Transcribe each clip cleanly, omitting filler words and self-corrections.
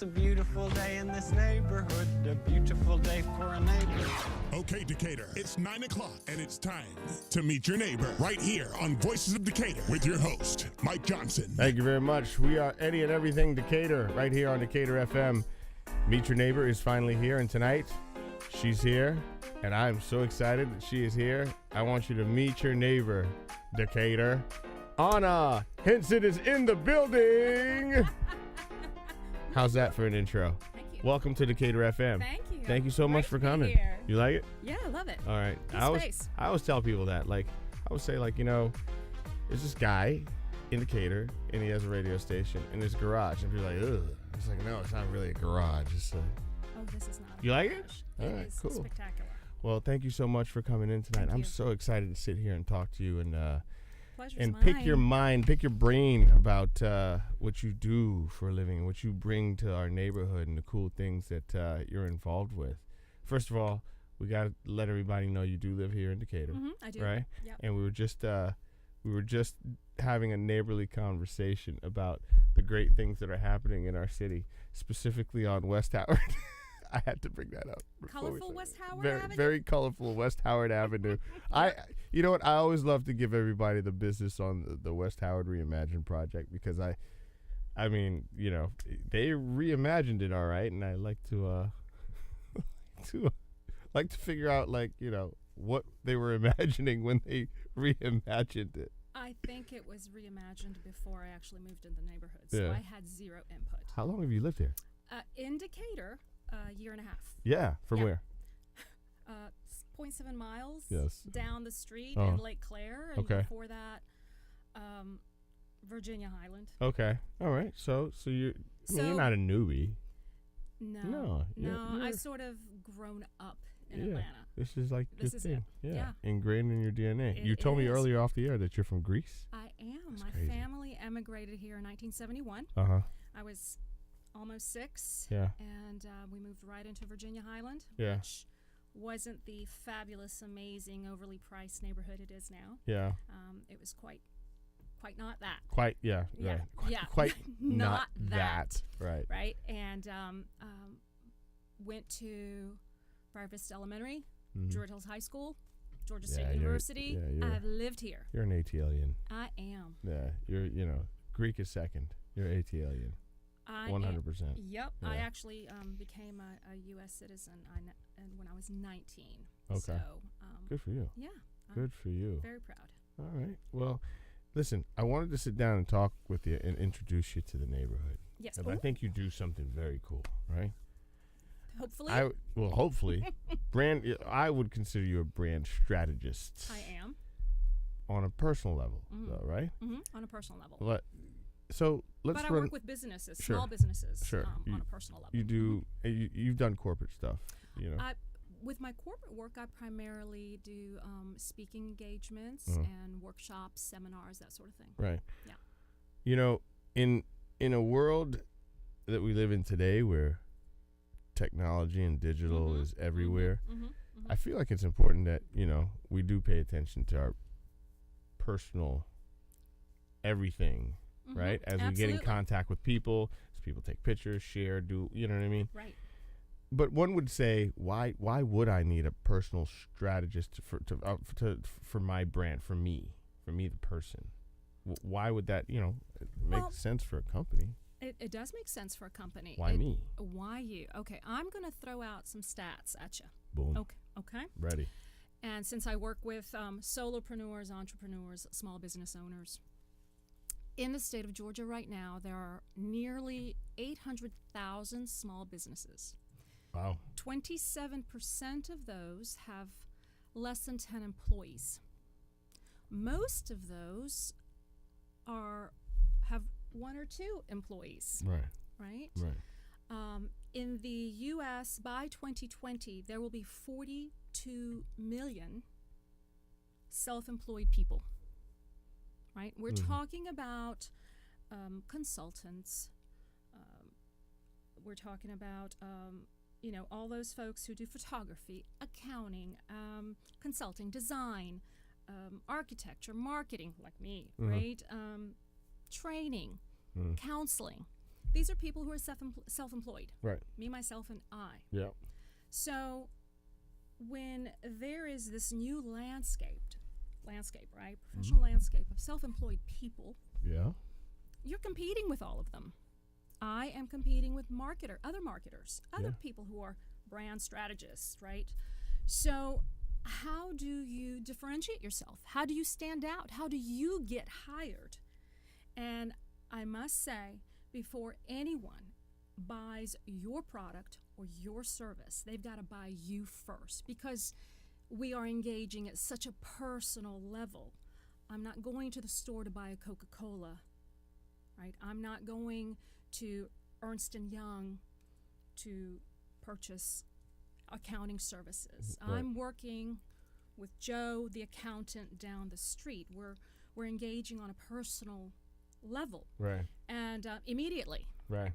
a beautiful day in this neighborhood, a beautiful day for a neighbor. Okay, Decatur, it's 9 o'clock, and it's time to meet your neighbor right here on Voices of Decatur with your host, Mike Johnson. Thank you very much. We are Eddie and Everything Decatur right here on Decatur FM. Meet Your Neighbor is finally here, and tonight she's here, and I'm so excited that she is here. I want you to meet your neighbor, Decatur. Anna Hinson is in the building. How's that for an intro? Thank you. Welcome to Decatur FM. Thank you. Thank you so much for coming. Here. You like it? Yeah, I love it. All right. Good I always tell people that. Like, I would say, like, you know, there's this guy in Decatur, and he has a radio station in his garage. And people are like, ugh. It's like, no, it's not really a garage. It's like, Oh, this is not. You like it? It All right, is cool. spectacular. Well, thank you so much for coming in tonight. Thank I'm you. so excited to sit here and talk to you and Pleasure's mine. pick your brain about what you do for a living and what you bring to our neighborhood and the cool things that you're involved with. First of all, we got to let everybody know you do live here in Decatur, I do. right? Yep. And we were just having a neighborly conversation about the great things that are happening in our city, specifically on West Howard. I had to bring that up. Colorful West Howard very, Avenue? Very colorful West Howard Avenue. You know what? I always love to give everybody the business on the West Howard Reimagined project because I mean, you know, they reimagined it all right, and I like to figure out, like, you know, what they were imagining when they reimagined it. I think it was reimagined before I actually moved in the neighborhood, so Yeah. I had zero input. How long have you lived here? In Decatur, a year and a half. Yeah, from Yeah. where? 0.7 miles Yes. down the street Oh. in Lake Claire, and Okay. before that, Virginia Highland. Okay, all right. So you're So- not a newbie. No, you're- I've sort of grown up in Yeah. Atlanta. This is like This your is thing. it. Yeah. Ingrained in your DNA. It You told me is. earlier off the air that you're from Greece. I am. That's My crazy. family emigrated here in 1971. Uh-huh. I was almost 6. Yeah. And we moved right into Virginia Highland, Yeah. which wasn't the fabulous, amazing, overly priced neighborhood it is now. Yeah. It was quite not that. Quite, yeah. Yeah. Right. Quite, Yeah. quite Not that. Right. Right? And went to Briar Vista Elementary, Mhm. Druid Hills High School, Georgia Yeah, State you're- University. yeah, you're- I've lived here. You're an ATLian. I am. Yeah. Greek is second. You're ATLian. I 100%. Yep. Yeah. I actually became a U.S. citizen and when I was 19. Okay. So, Good for you. yeah. I'm Good for you. very proud. All right. Well, listen, I wanted to sit down and talk with you and introduce you to the neighborhood. Yes. And I Ooh, think you do something very cool, right? hopefully, Hopefully. I would consider you a brand strategist. I am. On a personal level, Mhm. though, right? On a personal level. So let's But I run. work with businesses, Sure. small businesses, Sure. on a personal level. You do. You've done corporate stuff, you know. With my corporate work, I primarily do speaking engagements Uh-huh. and workshops, seminars, that sort of thing. Right. Yeah. You know, in a world that we live in today, where technology and digital Mhm. is everywhere, Mhm. I feel like it's important that we do pay attention to our personal everything, Mhm. right? As we get in Absolutely. contact with people, as people take pictures, share, do you know what I mean? Right. But one would say, why would I need a personal strategist for my brand, for me the person? Why would that make Well, sense for a company? It does make sense for a company. Why me? Why you? Okay, I'm going to throw out some stats at you. Boom. Okay. Ready. And since I work with solopreneurs, entrepreneurs, small business owners, in the state of Georgia right now, there are nearly 800,000 small businesses. Wow. 27% of those have less than 10 employees. Most of those have 1 or 2 employees, Right. right? Right. In the U.S., by 2020, there will be 42 million self-employed people, right? We're talking about consultants. We're talking about, all those folks who do photography, accounting, consulting, design, architecture, marketing, like me, right? Training, counseling. These are people who are self-employed. Right. Me, myself, and I. Yeah. So when there is this new landscape, right? Professional landscape of self-employed people, Yeah. you're competing with all of them. I am competing with other marketers, other people who are brand strategists, right? So how do you differentiate yourself? How do you stand out? How do you get hired? And I must say, before anyone buys your product or your service, they've got to buy you first, because we are engaging at such a personal level. I'm not going to the store to buy a Coca-Cola, right? I'm not going to Ernst & Young to purchase accounting services. Right. I'm working with Joe, the accountant down the street. We're engaging on a personal level, Right. and immediately. Right.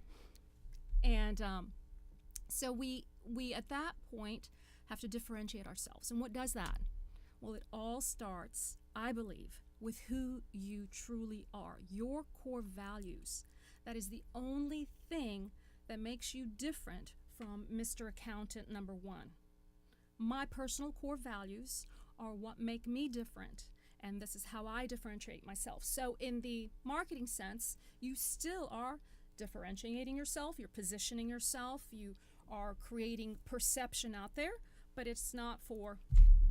And so we at that point have to differentiate ourselves. And what does that? Well, it all starts, I believe, with who you truly are, your core values. That is the only thing that makes you different from Mr. Accountant number one. My personal core values are what make me different, and this is how I differentiate myself. So in the marketing sense, you still are differentiating yourself, you're positioning yourself, you are creating perception out there, but it's not for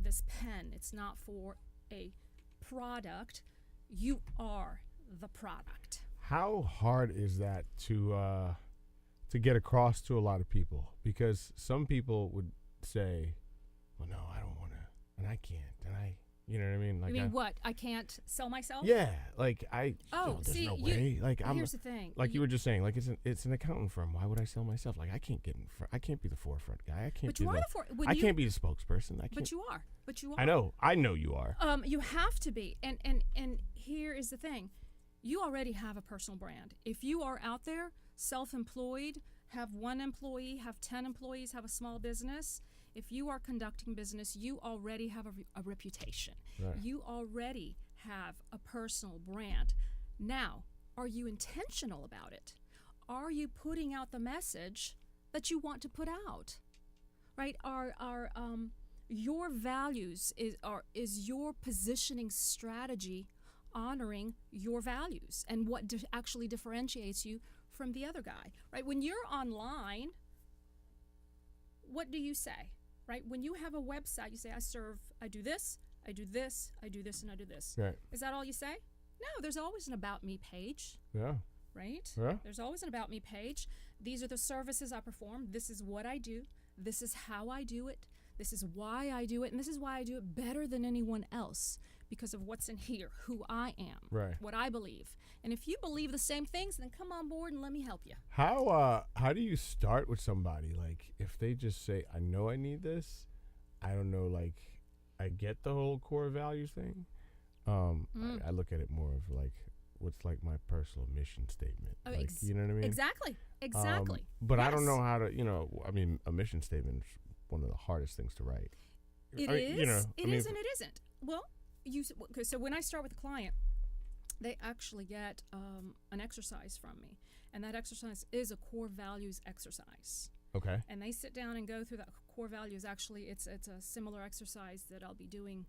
this pen, it's not for a product. You are the product. How hard is that to get across to a lot of people? Because some people would say, well, no, I don't want to, and I can't, and you know what I mean? Like, You mean what? I can't sell myself? Yeah, like Oh, there's see, no way. Like here's the thing. like you were just saying, like it's an accountant firm. Why would I sell myself? Like I can't get in front. I can't be the forefront guy. I can't. But be you are the, the I can't be the spokesperson. I can't. But you are. But you are. I know you are. You have to be. And here is the thing. You already have a personal brand. If you are out there, self-employed, have one employee, have 10 employees, have a small business, if you are conducting business, you already have a reputation. Right. You already have a personal brand. Now, are you intentional about it? Are you putting out the message that you want to put out? Right? Your values is your positioning strategy honoring your values and what actually differentiates you from the other guy, right? When you're online, what do you say, right? When you have a website, you say, I do this, I do this, I do this, and I do this. Right. Is that all you say? No, there's always an About Me page, Yeah. right? Yeah. There's always an About Me page. These are the services I perform. This is what I do. This is how I do it. This is why I do it. And this is why I do it better than anyone else, because of what's in here, who I am, Right. what I believe. And if you believe the same things, then come on board and let me help you. How do you start with somebody? Like if they just say, I know I need this, I don't know, like I get the whole core values thing. I look at it more of like what's like my personal mission statement. Oh, like, you know what I mean? Exactly. But I Yes. don't know how to, I mean, a mission statement is one of the hardest things to write. It I mean, is. It is and it isn't. Well, so when I start with a client, they actually get an exercise from me, and that exercise is a core values exercise. Okay. And they sit down and go through that core values. Actually, it's a similar exercise that I'll be doing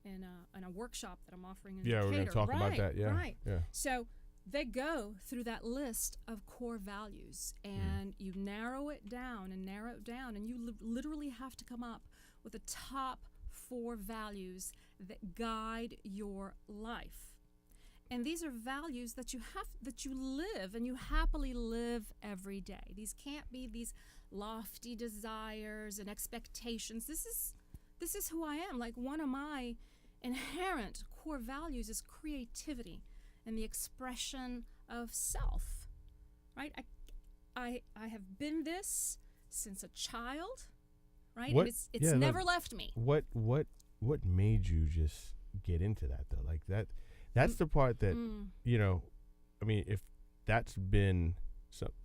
in a workshop that I'm offering in Yeah, Decatur. we're going to talk about that. Yeah. Right. Yeah. So they go through that list of core values, and you narrow it down, and you literally have to come up with the top 4 values that guide your life. And these are values that you live, and you happily live every day. These can't be these lofty desires and expectations. This is who I am. Like, one of my inherent core values is creativity and the expression of self, right? I have been this since a child, right? What- And it's yeah, never left me. What made you just get into that though? Like that's the part that I mean, if that's been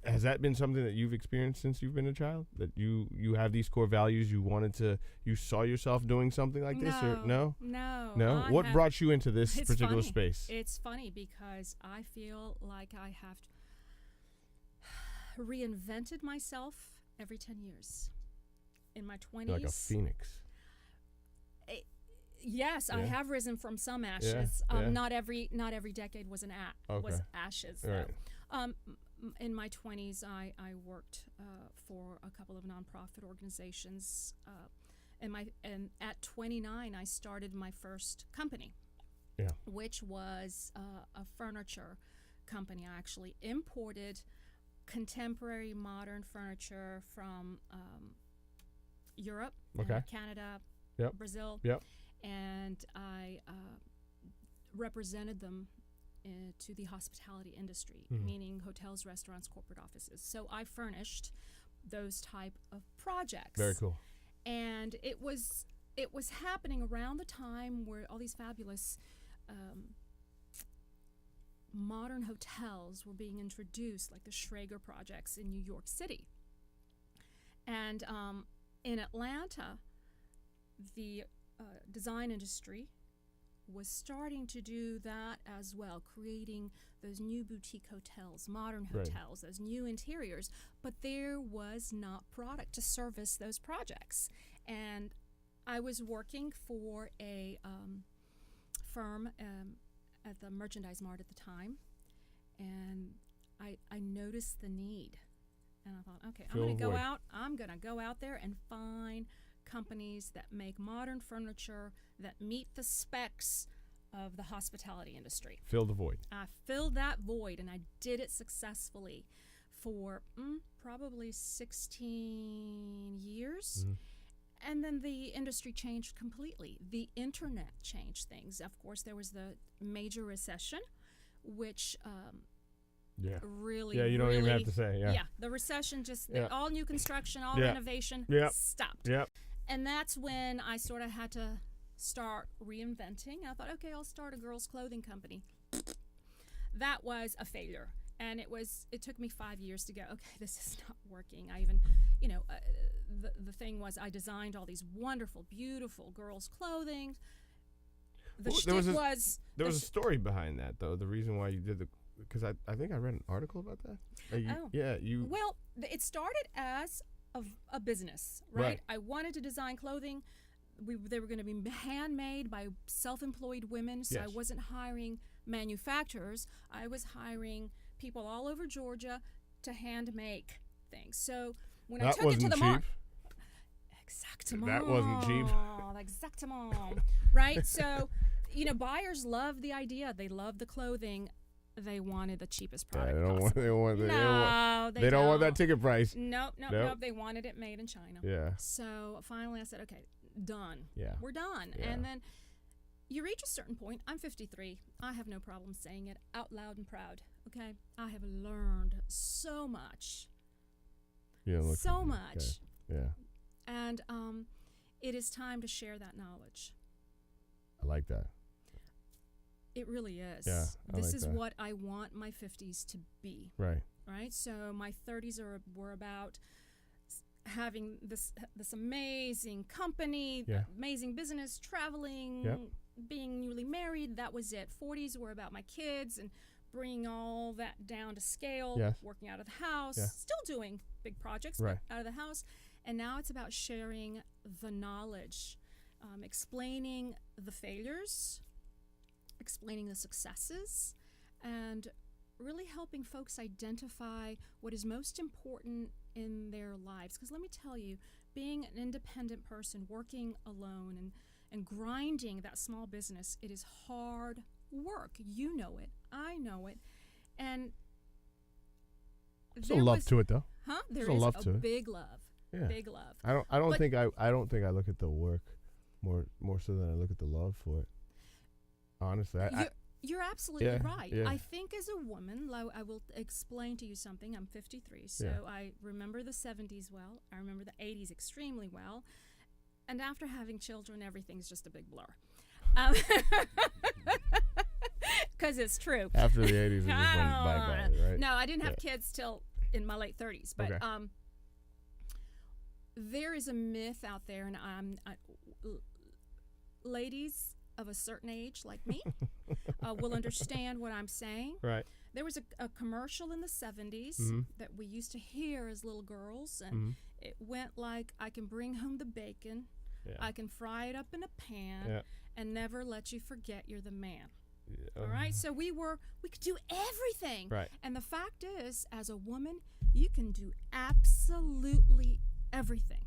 has that been something that you've experienced since you've been a child? That you have these core values, you saw yourself doing something like this, or no? No. What brought you into this particular funny. space? It's funny because I feel like I have to. reinvented myself every 10 years. In my 20s. You're like a phoenix. Yes, I Yeah. have risen from some ashes. Yeah. Not every decade was was ashes. All right. In my 20s, I worked for a couple of nonprofit organizations. And at 29, I started my first company, which was a furniture company. I actually imported contemporary modern furniture from Europe, Canada, Brazil, and I represented them to the hospitality industry, meaning hotels, restaurants, corporate offices. So I furnished those type of projects. Very cool. And it was happening around the time where all these fabulous modern hotels were being introduced, like the Schrager projects in New York City. And in Atlanta, the design industry was starting to do that as well, creating those new boutique hotels, modern hotels, those new interiors, but there was not product to service those projects. And I was working for a firm at the Merchandise Mart at the time, and I noticed the need. And I thought, okay, I'm going to go out there and find companies that make modern furniture that meet the specs of the hospitality industry. Fill the void. I filled that void, and I did it successfully for probably 16 years. And then the industry changed completely. The internet changed things. Of course, there was the major recession, which really, you don't even have to say. The recession just all new construction, all renovation stopped. And that's when I sort of had to start reinventing. I thought, okay, I'll start a girls' clothing company. That was a failure. And it took me 5 years to go, okay, this is not working. I even, the thing was I designed all these wonderful, beautiful girls' clothing. There was a story behind that, though. The reason why you did because I think I read an article about that. Well, it started as a business, right? I wanted to design clothing. They were going to be handmade by self-employed women, so I wasn't hiring manufacturers. I was hiring people all over Georgia to hand make things. So when I took it to the market, exactement. That wasn't cheap. Exactement. Right? So, buyers love the idea. They love the clothing. They wanted the cheapest product possible. They don't want that ticket price. Nope. They wanted it made in China. Yeah. So finally I said, okay, done. Yeah. We're done. Yeah. And then you reach a certain point. I'm 53. I have no problem saying it out loud and proud. Okay? I have learned so much. So much. Okay. Yeah. And it is time to share that knowledge. I like that. It really is. Yeah, this is what I want my 50s to be. Right. Right? So my 30s were about having this amazing company, amazing business, traveling, being newly married. That was it. 40s were about my kids and bringing all that down to scale, working out of the house, still doing big projects, but out of the house. And now it's about sharing the knowledge, explaining the failures, explaining the successes, and really helping folks identify what is most important in their lives. Because let me tell you, being an independent person, working alone and grinding that small business, it is hard work. You know it. I know it. And there's a love to it, though. Huh? There is a big love. Yeah. Big love. I don't think I look at the work more so than I look at the love for it. Honestly, you're absolutely right. Yeah. I think as a woman, I will explain to you something. I'm 53, so I remember the 70s well. I remember the 80s extremely well. And after having children, everything's just a big blur. Because it's true. After the 80s, it just went bye-bye, right? No, I didn't have kids till in my late 30s. But there is a myth out there, and ladies of a certain age like me will understand what I'm saying. Right. There was a commercial in the 70s that we used to hear as little girls, and it went like, I can bring home the bacon, I can fry it up in a pan, and never let you forget you're the man. All right, so we could do everything. Right. And the fact is, as a woman, you can do absolutely everything,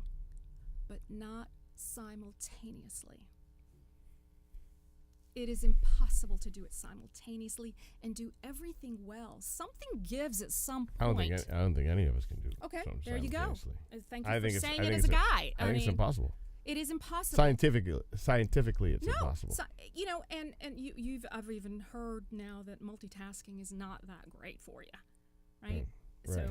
but not simultaneously. It is impossible to do it simultaneously and do everything well. Something gives at some point. I don't think any of us can do. Okay, something there you go. simultaneously. Thank you for saying it as a guy. I think it's impossible. It is impossible. Scientifically, it's impossible. You know, and I've even heard now that multitasking is not that great for you, right? Right.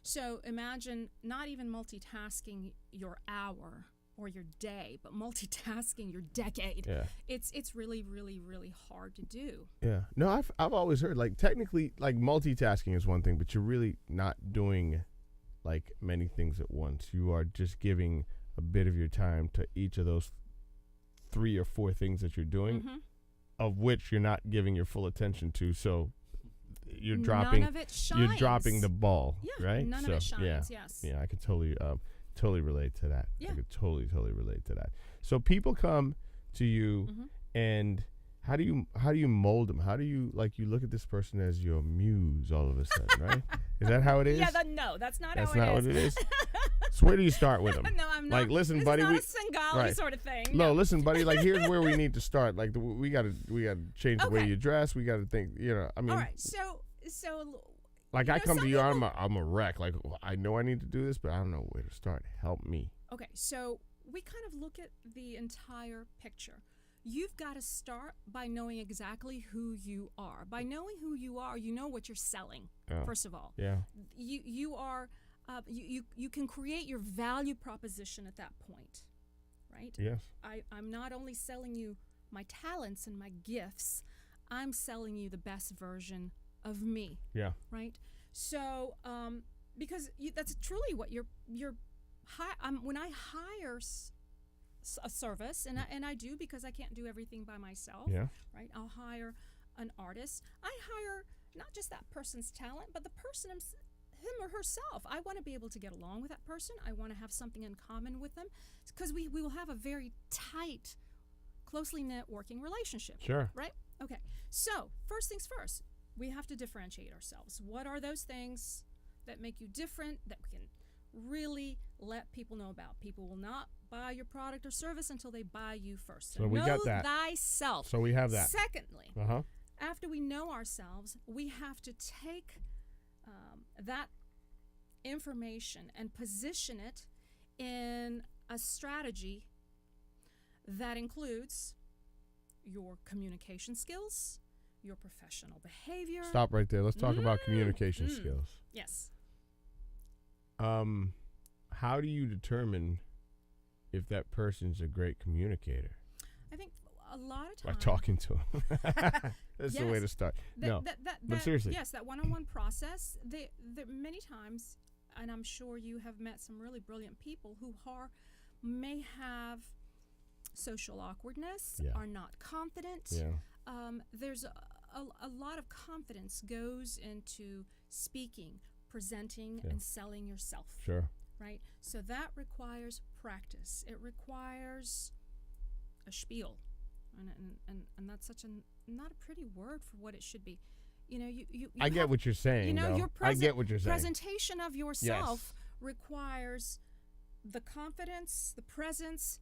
So imagine not even multitasking your hour or your day, but multitasking your decade. Yeah. It's really, really, really hard to do. Yeah. No, I've always heard, like, technically, like, multitasking is one thing, but you're really not doing, like, many things at once. You are just giving a bit of your time to each of those 3 or 4 things that you're doing, of which you're not giving your full attention to. So you're dropping. None of it shines. You're dropping the ball, Yeah, right? none of it shines. Yes. Yeah, I could totally relate to that. Yeah. I could totally relate to that. So people come to you, and how do you mold them? How do you, like, you look at this person as your muse all of a sudden, right? Is that how it is? Yeah, no, that's not That's how it not is. what it is. So where do you start with them? No, I'm not. Like, listen, this buddy, is not a Singali sort of thing. No, listen, buddy. Like, here's where we need to start. Like, we gotta change the way you dress. We gotta think. I mean. All right. So. Like, I come to you, I'm a wreck. Like, I know I need to do this, but I don't know where to start. Help me. Okay, so we kind of look at the entire picture. You've got to start by knowing exactly who you are. By knowing who you are, you know what you're selling. First of all, you are you can create your value proposition at that point, right? Yes. I'm not only selling you my talents and my gifts, I'm selling you the best version of me. Yeah. Right. So, because that's truly what you're when I hire a service, and I do, because I can't do everything by myself. Yeah. Right. I'll hire an artist. I hire not just that person's talent, but the person him or herself. I want to be able to get along with that person. I want to have something in common with them, because we will have a very tight, closely knit working relationship. Sure. Right. Okay. So first things first. We have to differentiate ourselves. What are those things that make you different, that we can really let people know about? People will not buy your product or service until they buy you first. So we got that. Know thyself. So we have that. Secondly, after we know ourselves, we have to take that information and position it in a strategy that includes your communication skills, your professional behavior. Stop right there. Let's talk about communication skills. Yes. How do you determine if that person's a great communicator? I think a lot of times by talking to him. That's the way to start. But seriously. Yes, that one-on-one process. Many times, and I'm sure you have met some really brilliant people who may have social awkwardness, are not confident. Yeah. There's a lot of confidence goes into speaking, presenting, and selling yourself. Sure. Right? So that requires practice. It requires a spiel. And that's such not a pretty word for what it should be. I get what you're saying. I get what you're saying. Presentation of yourself requires the confidence, the presence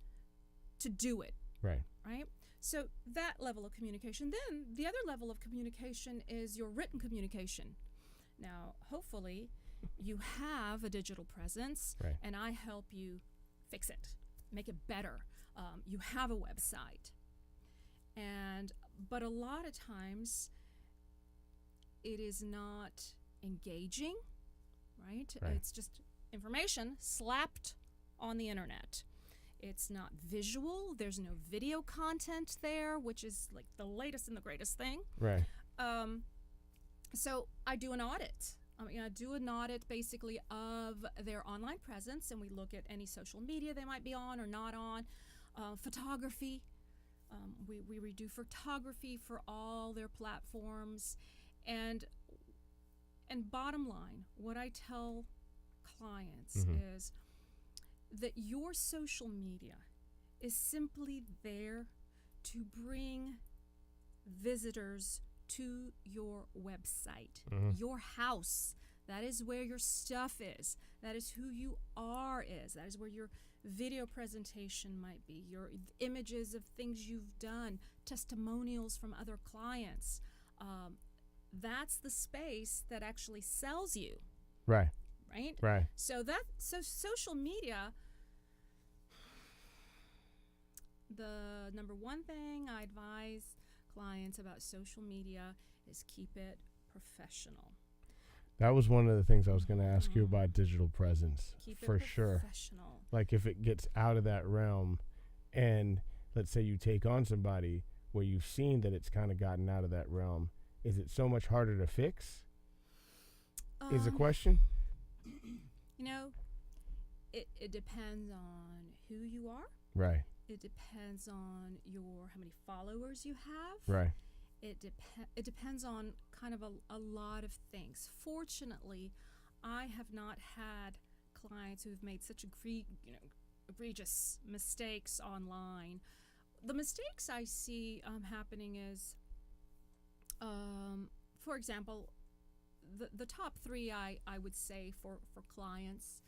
to do it. Right. Right? So that level of communication. Then the other level of communication is your written communication. Now, hopefully, you have a digital presence, and I help you fix it, make it better. You have a website. But a lot of times, it is not engaging, right? It's just information slapped on the internet. It's not visual. There's no video content there, which is like the latest and the greatest thing. Right. So I do an audit. I do an audit basically of their online presence, and we look at any social media they might be on or not on. Photography. We redo photography for all their platforms. And And bottom line, what I tell clients is that your social media is simply there to bring visitors to your website, your house. That is where your stuff is. That is who you are is. That is where your video presentation might be, your images of things you've done, testimonials from other clients. That's the space that actually sells you. Right. Right? Right. So social media, the number one thing I advise clients about social media is keep it professional. That was one of the things I was going to ask you about digital presence. Keep for it sure. professional. Like if it gets out of that realm, and let's say you take on somebody where you've seen that it's kind of gotten out of that realm, is it so much harder to fix? Is the question? You know, it depends on who you are. Right. It depends on how many followers you have. Right. It depends on kind of a lot of things. Fortunately, I have not had clients who've made such egregious mistakes online. The mistakes I see happening is, for example, the top three I would say for clients,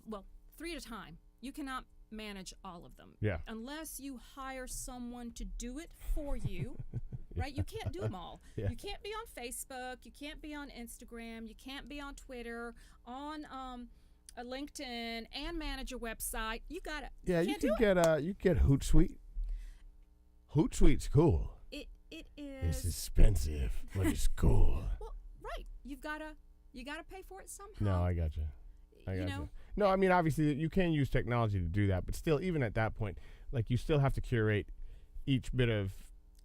well, 3 at a time. You cannot manage all of them. Yeah. Unless you hire someone to do it for you, right? You can't do them all. Yeah. You can't be on Facebook. You can't be on Instagram. You can't be on Twitter, on a LinkedIn, and manage a website. You gotta. Yeah, you you can't could get you get Hootsuite. Hootsuite's cool. It It's is. expensive, but it's cool. Well, right. You gotta pay for it somehow. No, I got you. I You got know? you. No, I mean obviously you can use technology to do that, but still, even at that point, like you still have to curate each bit of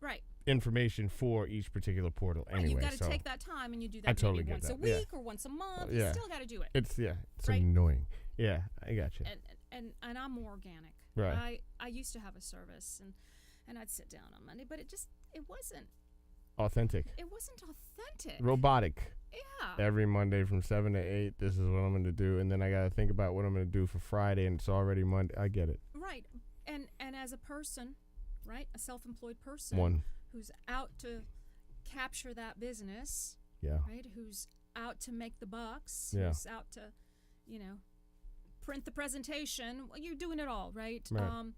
Right. information for each particular portal. Right, Anyway, you got to so take that time, and you do that I totally maybe get once that, a yeah. week or once a month. yeah. You still got to do it. it's Right. annoying. Yeah, I got you. And I'm more organic. Right. I used to have a service, and I'd sit down on Monday, but it wasn't Authentic, authentic. robotic. Yeah. Every Monday from 7 to 8, this is what I'm going to do, and then I got to think about what I'm going to do for Friday, and it's already Monday. I get it. Right. And as a person, right, a self-employed person One. who's out to capture that business, Yeah. right, who's out to make the bucks, Yeah. who's out to, print the presentation, well, you're doing it all, right? Right.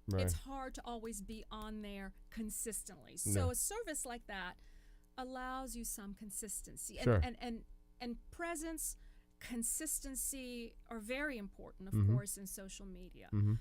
Right. It's hard to always be on there consistently. So No. a service like that allows you some consistency. Sure. And presence, consistency are very important, of Mhm. course, in social media. Mm-hmm.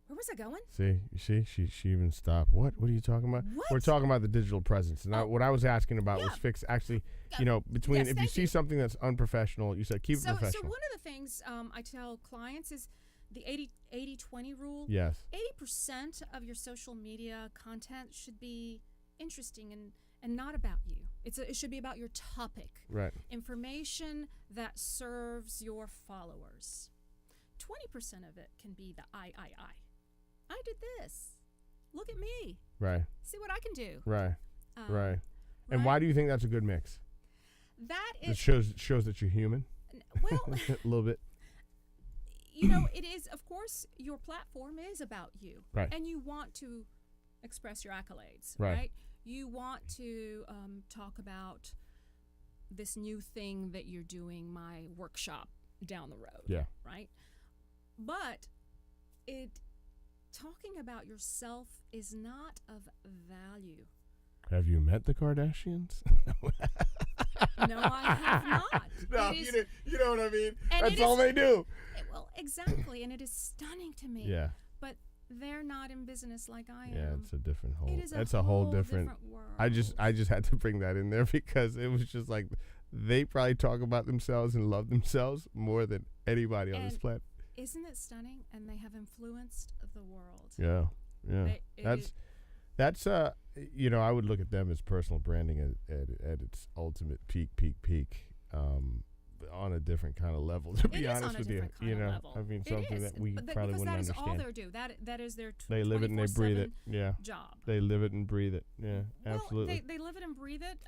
Where was I going? See, you see, she even stopped. What are you talking about? What? We're talking about the digital presence. And what I was asking about was Yeah. fix. Actually, Yeah. between Yes, if you thank see you. something that's unprofessional, you said keep it So professional. one of the things I tell clients is the 80-20 rule. Yes. 80% of your social media content should be interesting and not about you. It should be about your topic. Right. Information that serves your followers. 20% of it can be the I did this. Look at me. Right. See what I can do. Right. Right. And right? why do you think that's a good mix? That It is shows that you're human. well, A little bit. it is, of course, your platform is about you. Right. And you want to express your accolades, Right. right? You want to talk about this new thing that you're doing, my workshop down the road. Yeah. Right? But talking about yourself is not of value. Have you met the Kardashians? No, I have not. No, It is- you know what I mean? and That's it all is- they do. Well, exactly, and it is stunning to me. Yeah. But they're not in business like I am. Yeah, it's a different whole. It is It's a whole different. world. I just had to bring that in there because it was just like they probably talk about themselves and love themselves more than anybody on this And- planet. Isn't it stunning? And they have influenced the world. Yeah, yeah. It That's I would look at them as personal branding at its ultimate peak. on a different kind of level, to be It is honest on a with you. different kind You of know, level. I mean, It something is, that we but probably because wouldn't that is all understand. they do. That is their They live it and they breathe it. 24/7 Yeah. job. They live it and breathe it. Yeah, absolutely. Well, they live it and breathe it.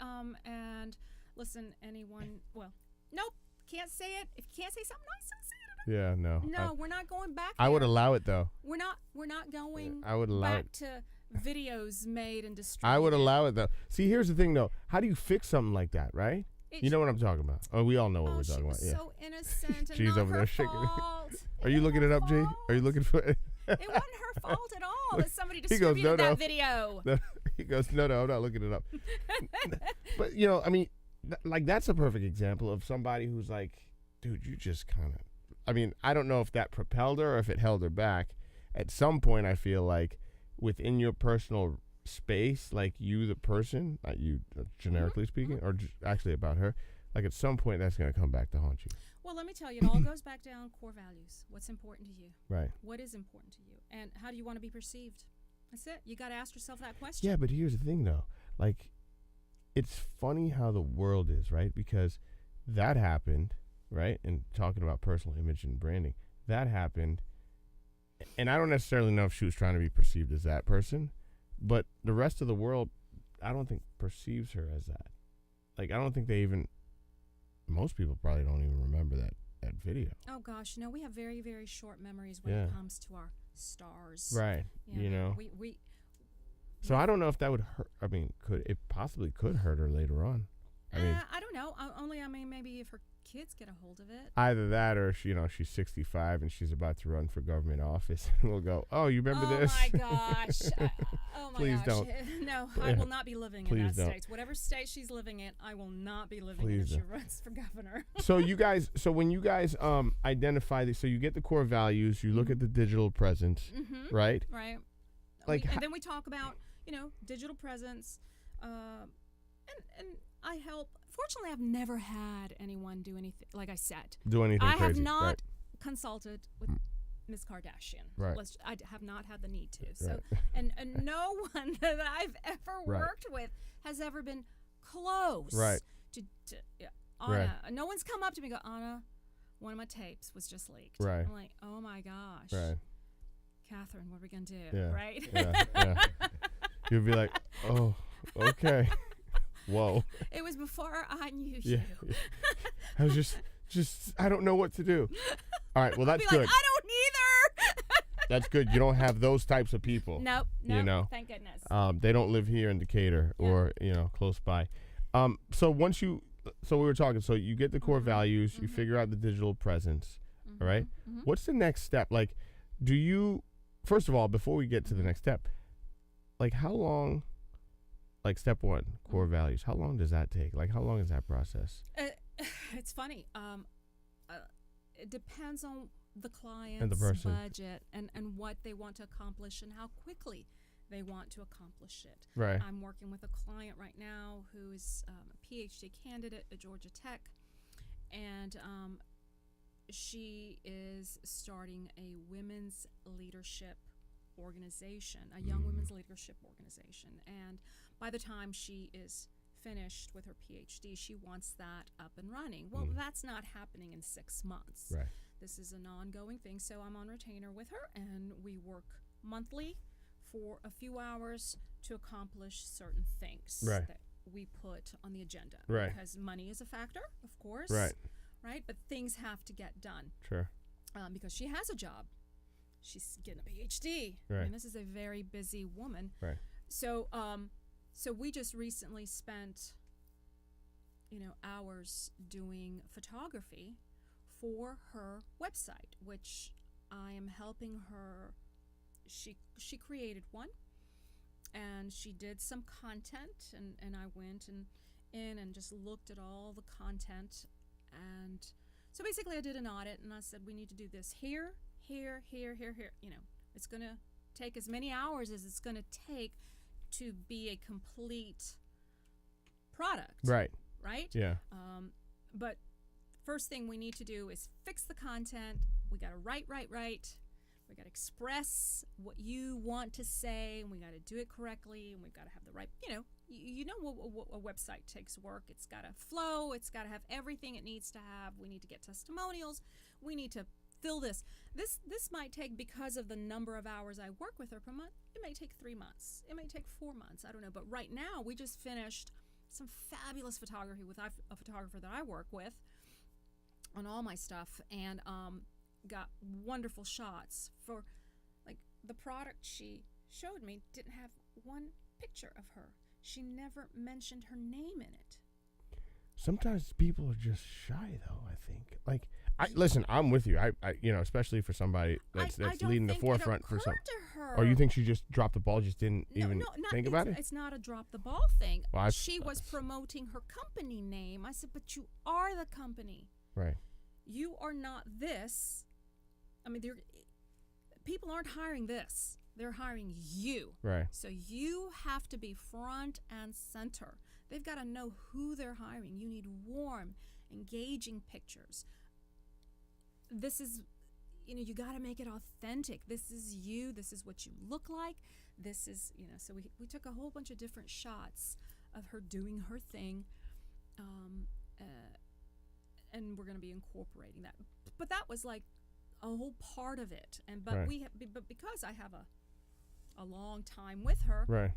And listen, anyone. Well, nope, can't say it. If you can't say something nice, don't say it. Yeah, no. No, we're not going back. I would there. allow it though. We're not going. I would allow back it. to videos made and distributed. I would allow it though. See, here's the thing though. How do you fix something like that, right? You know what I'm talking about. Oh, we all know what we're talking about. Yeah. So innocent and She's not over her there shaking it. fault. Are you looking it up, G? Are you looking for it? It wasn't her fault at all that somebody He goes, distributed "No, no." that video. No, he goes, no, I'm not looking it up. But, you know, I mean, like, that's a perfect example of somebody who's like, dude, you just kind of, I mean, I don't know if that propelled her or if it held her back. At some point, I feel like within your personal space, like you, the person, not you generically speaking, or actually about her, like at some point that's going to come back to haunt you. Well, let me tell you, it all goes back down core values. What's important to you? Right. What is important to you? And how do you want to be perceived? That's it. You got to ask yourself that question. Yeah, but here's the thing, though. Like, it's funny how the world is, right? Because that happened, right? And talking about personal image and branding, that happened. And I don't necessarily know if she was trying to be perceived as that person, but the rest of the world, I don't think perceives her as that. Like, I don't think they even, most people probably don't even remember that video. Oh, gosh. You know, we have very, very short memories when Yeah. it comes to our stars. Right. You know? We So I don't know if that would hurt. I mean, it possibly could hurt her later on. I mean, I don't know. I mean, maybe if her kids get a hold of it. either that or she's 65 and she's about to run for government office, and we'll go, oh, you remember this? Oh my gosh! Oh my Please gosh! don't. No, I will not be living in Please that don't. state. Whatever state she's living in, I will not be living Please in if she don't. runs for governor. So when you guys identify these, so you get the core values, you look at the digital presence, right? Right. Like and then we talk about digital presence, and I help. Fortunately, I've never had anyone do anything. Like I said, Do anything I crazy. have not Right. consulted with Miss Kardashian. Right. I have not had the need to. So, and no one that I've ever Right. worked with has ever been close. Right. To Anna. No one's come up to me and go, Anna, one of my tapes was just leaked. Right. I'm like, oh my gosh. Right. Catherine, what are we gonna do? Yeah. Right. Yeah. You'd be like, oh, okay. Whoa. It was before I knew Yeah. you. I was just I don't know what to do. All right, well that's Be good. like, I don't either. That's good. You don't have those types of people. Nope. You know. Thank goodness. They don't live here in Decatur or close by. So we were talking. So you get the core values. You figure out the digital presence. All right. What's the next step? Like, first of all, before we get to the next step, like how long? Like step one, core values. How long does that take? Like how long is that process? It's funny. It depends on the client's And the person. budget and what they want to accomplish and how quickly they want to accomplish it. Right. I'm working with a client right now who's a PhD candidate at Georgia Tech, and she is starting a women's leadership organization, a young women's leadership organization. And by the time she is finished with her PhD, she wants that up and running. Well, that's not happening in 6 months. Right. This is an ongoing thing. So I'm on retainer with her, and we work monthly for a few hours to accomplish certain things Right. that we put on the agenda. Right. Because money is a factor, of course. Right. Right? But things have to get done. Sure. Because she has a job. She's getting a PhD. I Right. mean, this is a very busy woman. Right. So, so we just recently spent, hours doing photography for her website, which I am helping her. She created one, and she did some content, and I went and just looked at all the content, and so basically I did an audit, and I said we need to do this here. It's going to take as many hours as it's going to take to be a complete product. Right. Right? Yeah. But first thing we need to do is fix the content. We got to write. We got to express what you want to say, and we got to do it correctly, and we've got to have the right, you know what a website takes work. It's got to flow. It's got to have everything it needs to have. We need to get testimonials. We need to fill this. This might take, because of the number of hours I work with her per month, it may take 3 months. It may take 4 months. I don't know. But right now, we just finished some fabulous photography with a photographer that I work with on all my stuff, and got wonderful shots for, like, the product she showed me didn't have one picture of her. She never mentioned her name in it. Sometimes people are just shy, though. I think. Like, listen, I'm with you. I especially for somebody that's leading the forefront for some. Or you think she just dropped the ball, just didn't even think about it? It's not a drop the ball thing. Well, she was promoting her company name. I said, but you are the company. Right. You are not this. I mean, people aren't hiring this. They're hiring you. Right. So you have to be front and center. They've got to know who they're hiring. You need warm, engaging pictures. This is, you got to make it authentic. This is you. This is what you look like. This is, so we took a whole bunch of different shots of her doing her thing. And we're going to be incorporating that. But that was like a whole part of it. But right. But because I have a long time with her, right.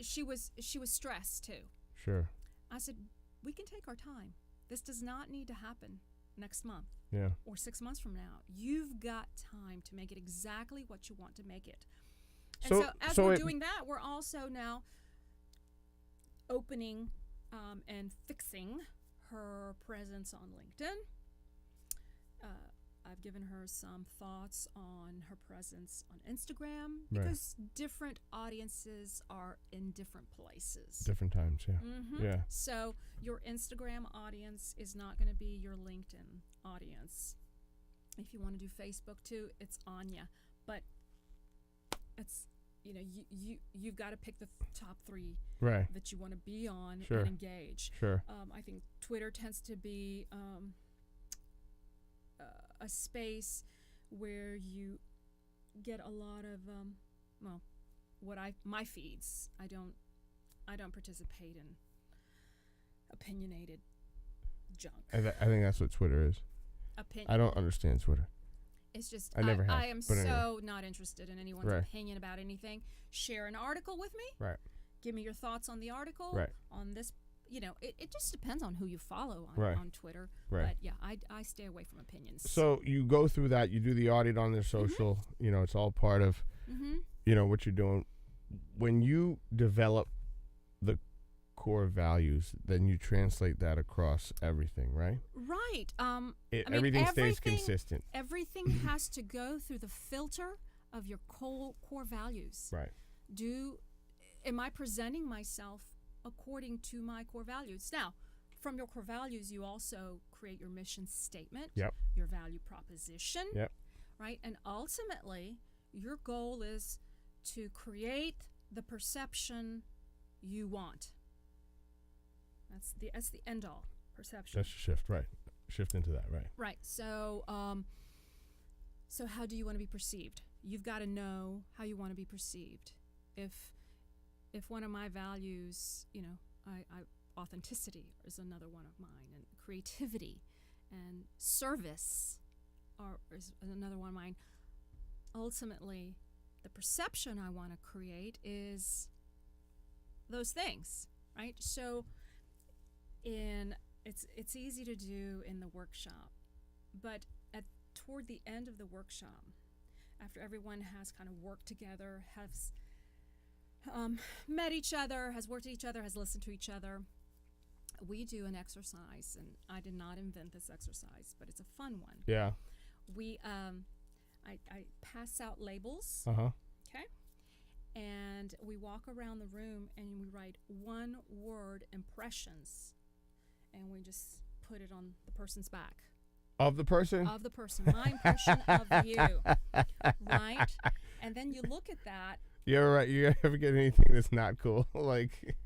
She was stressed too. Sure. I said, we can take our time. This does not need to happen next month. Yeah. Or 6 months from now. You've got time to make it exactly what you want to make it. And so as we're doing that, we're also now opening and fixing her presence on LinkedIn. I've given her some thoughts on her presence on Instagram, because different audiences are in different places. Different times, yeah. Mm-hmm. Yeah. So your Instagram audience is not going to be your LinkedIn audience. If you want to do Facebook too, it's Anya. But it's, you've got to pick the top 3 that you want to be on and engage. Sure. I think Twitter tends to be a space where you get a lot of my feeds. I don't participate in opinionated junk. I think that's what Twitter is. I don't understand Twitter. It's just I never have. I am so not interested in anyone's opinion about anything. Share an article with me. Right. Give me your thoughts on the article. Right. On this. It just depends on who you follow on Twitter. Right. But yeah, I stay away from opinions. So you go through that, you do the audit on their social, it's all part of, what you're doing. When you develop the core values, then you translate that across everything, right? Right. Everything stays consistent. Everything has to go through the filter of your core values. Right. Am I presenting myself according to my core values? Now, from your core values, you also create your mission statement, your value proposition, right? And ultimately, your goal is to create the perception you want. That's the end all, perception. That's a shift, right? Shift into that, right? Right. So, so how do you want to be perceived? You've got to know how you want to be perceived. If one of my values, authenticity is another one of mine, and creativity and service is another one of mine. Ultimately, the perception I want to create is those things, right? So it's easy to do in the workshop, but toward the end of the workshop, after everyone has kind of worked together, has met each other, has worked with each other, has listened to each other, we do an exercise, and I did not invent this exercise, but it's a fun one. Yeah. We I pass out labels. Okay. And we walk around the room and we write one word impressions, and we just put it on the person's back. Of the person? Of the person. My impression of you. Right? And then you look at that. You're right. You ever get anything that's not cool? Like.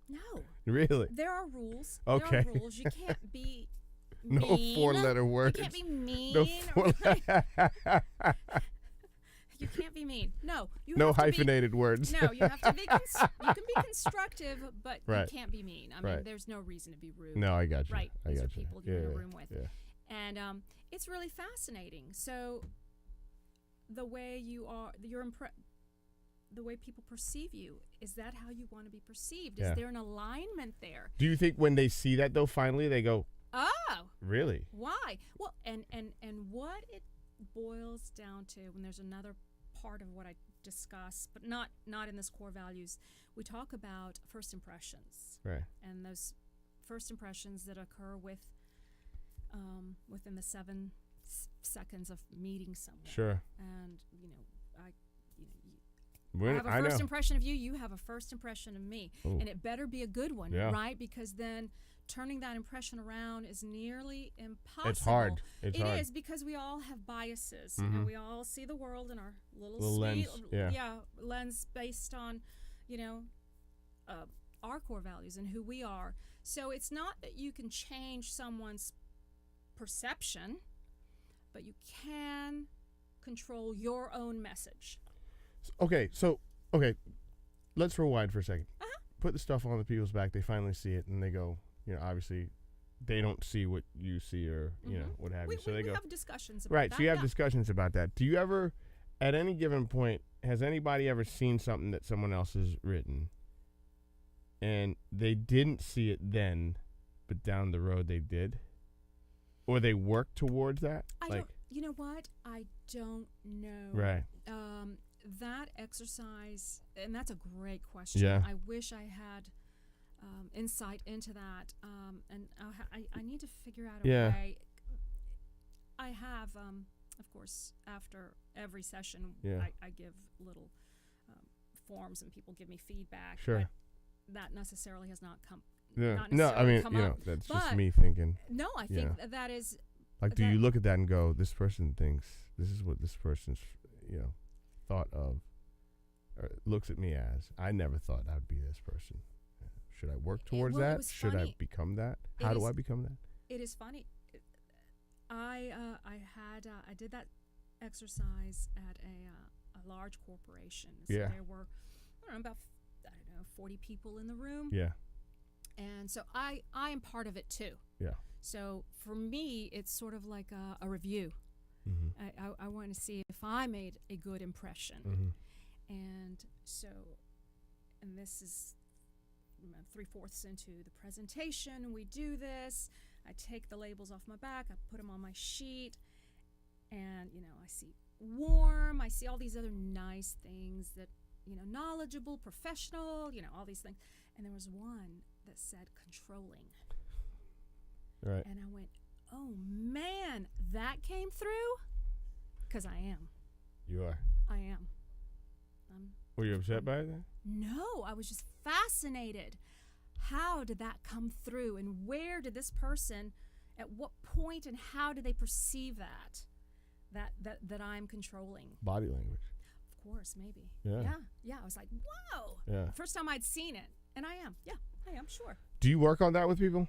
No. Really? There are rules. Okay. There are rules. You can't be No mean. 4-letter words. You can't be mean. No 4 You can't be mean. No. You No have to hyphenated words. No, you have to be. You can be constructive, but Right. you can't be mean. I mean, Right. there's no reason to be rude. No, I got you. Right. I These are got you. people you're in a Yeah, room with. Yeah. And it's really fascinating. So the way you are, the way people perceive you, is that how you want to be perceived? Yeah. Is there an alignment there? Do you think when they see that though, finally they go, Oh, really? why? Well, and what it boils down to, and there's another part of what I discuss, but not in this core values. We talk about first impressions, Right. and those first impressions that occur within the 7 seconds of meeting someone. Sure. And I have a I first know. impression of you. You have a first impression of me, Ooh. and it better be a good one, Yeah. right? Because then turning that impression around is nearly impossible. It's hard. It's It hard. is, because we all have biases. Mhm. And we all see the world in our little lens, sweet yeah. lens based on, our core values and who we are. So it's not that you can change someone's perception, but you can control your own message. Okay, let's rewind for a second. Put the stuff on the people's back. They finally see it, and they go, obviously, they don't see what you see, or what have you. So they we go, have discussions about right. that. So you have yeah. discussions about that. Do you ever, at any given point, has anybody ever seen something that someone else has written, and they didn't see it then, but down the road they did, or they worked towards that? You know what? I don't know. Right. That exercise, and that's a great question. Yeah. I wish I had insight into that, and I need to figure out a Yeah. way. I have, of course, after every session, Yeah. I give little forms, and people give me feedback. Sure. But that necessarily has not come. Yeah. Not No, I necessarily mean, come up. that's just But- me thinking. No, I think that is. Like, do that- you look at that and go, this person thinks this is what this person's, thought of, or looks at me as? I never thought I'd be this person. Should I work towards well, it that? was Should I funny. become that? It How do is- I become that? It is funny. I did that exercise at a large corporation. So Yeah. there were about 40 people in the room. Yeah. And so I am part of it too. Yeah. So for me, it's sort of like a review. Mm-hmm. I want to see if I made a good impression. Mm-hmm. And so, and this is 3/4 into the presentation. We do this. I take the labels off my back. I put them on my sheet. And, I see warm. I see all these other nice things that, knowledgeable, professional, all these things. And there was one that said controlling. Right. And I went, oh, man, that came through? Because I am. You are. I am. Were you upset by it then? No, I was just fascinated. How did that come through? And where did this person, at what point, and how do they perceive that I'm controlling? Body language. Of course, maybe. Yeah. Yeah. I was like, whoa. Yeah. First time I'd seen it. And I am. Yeah, I am, sure. Do you work on that with people?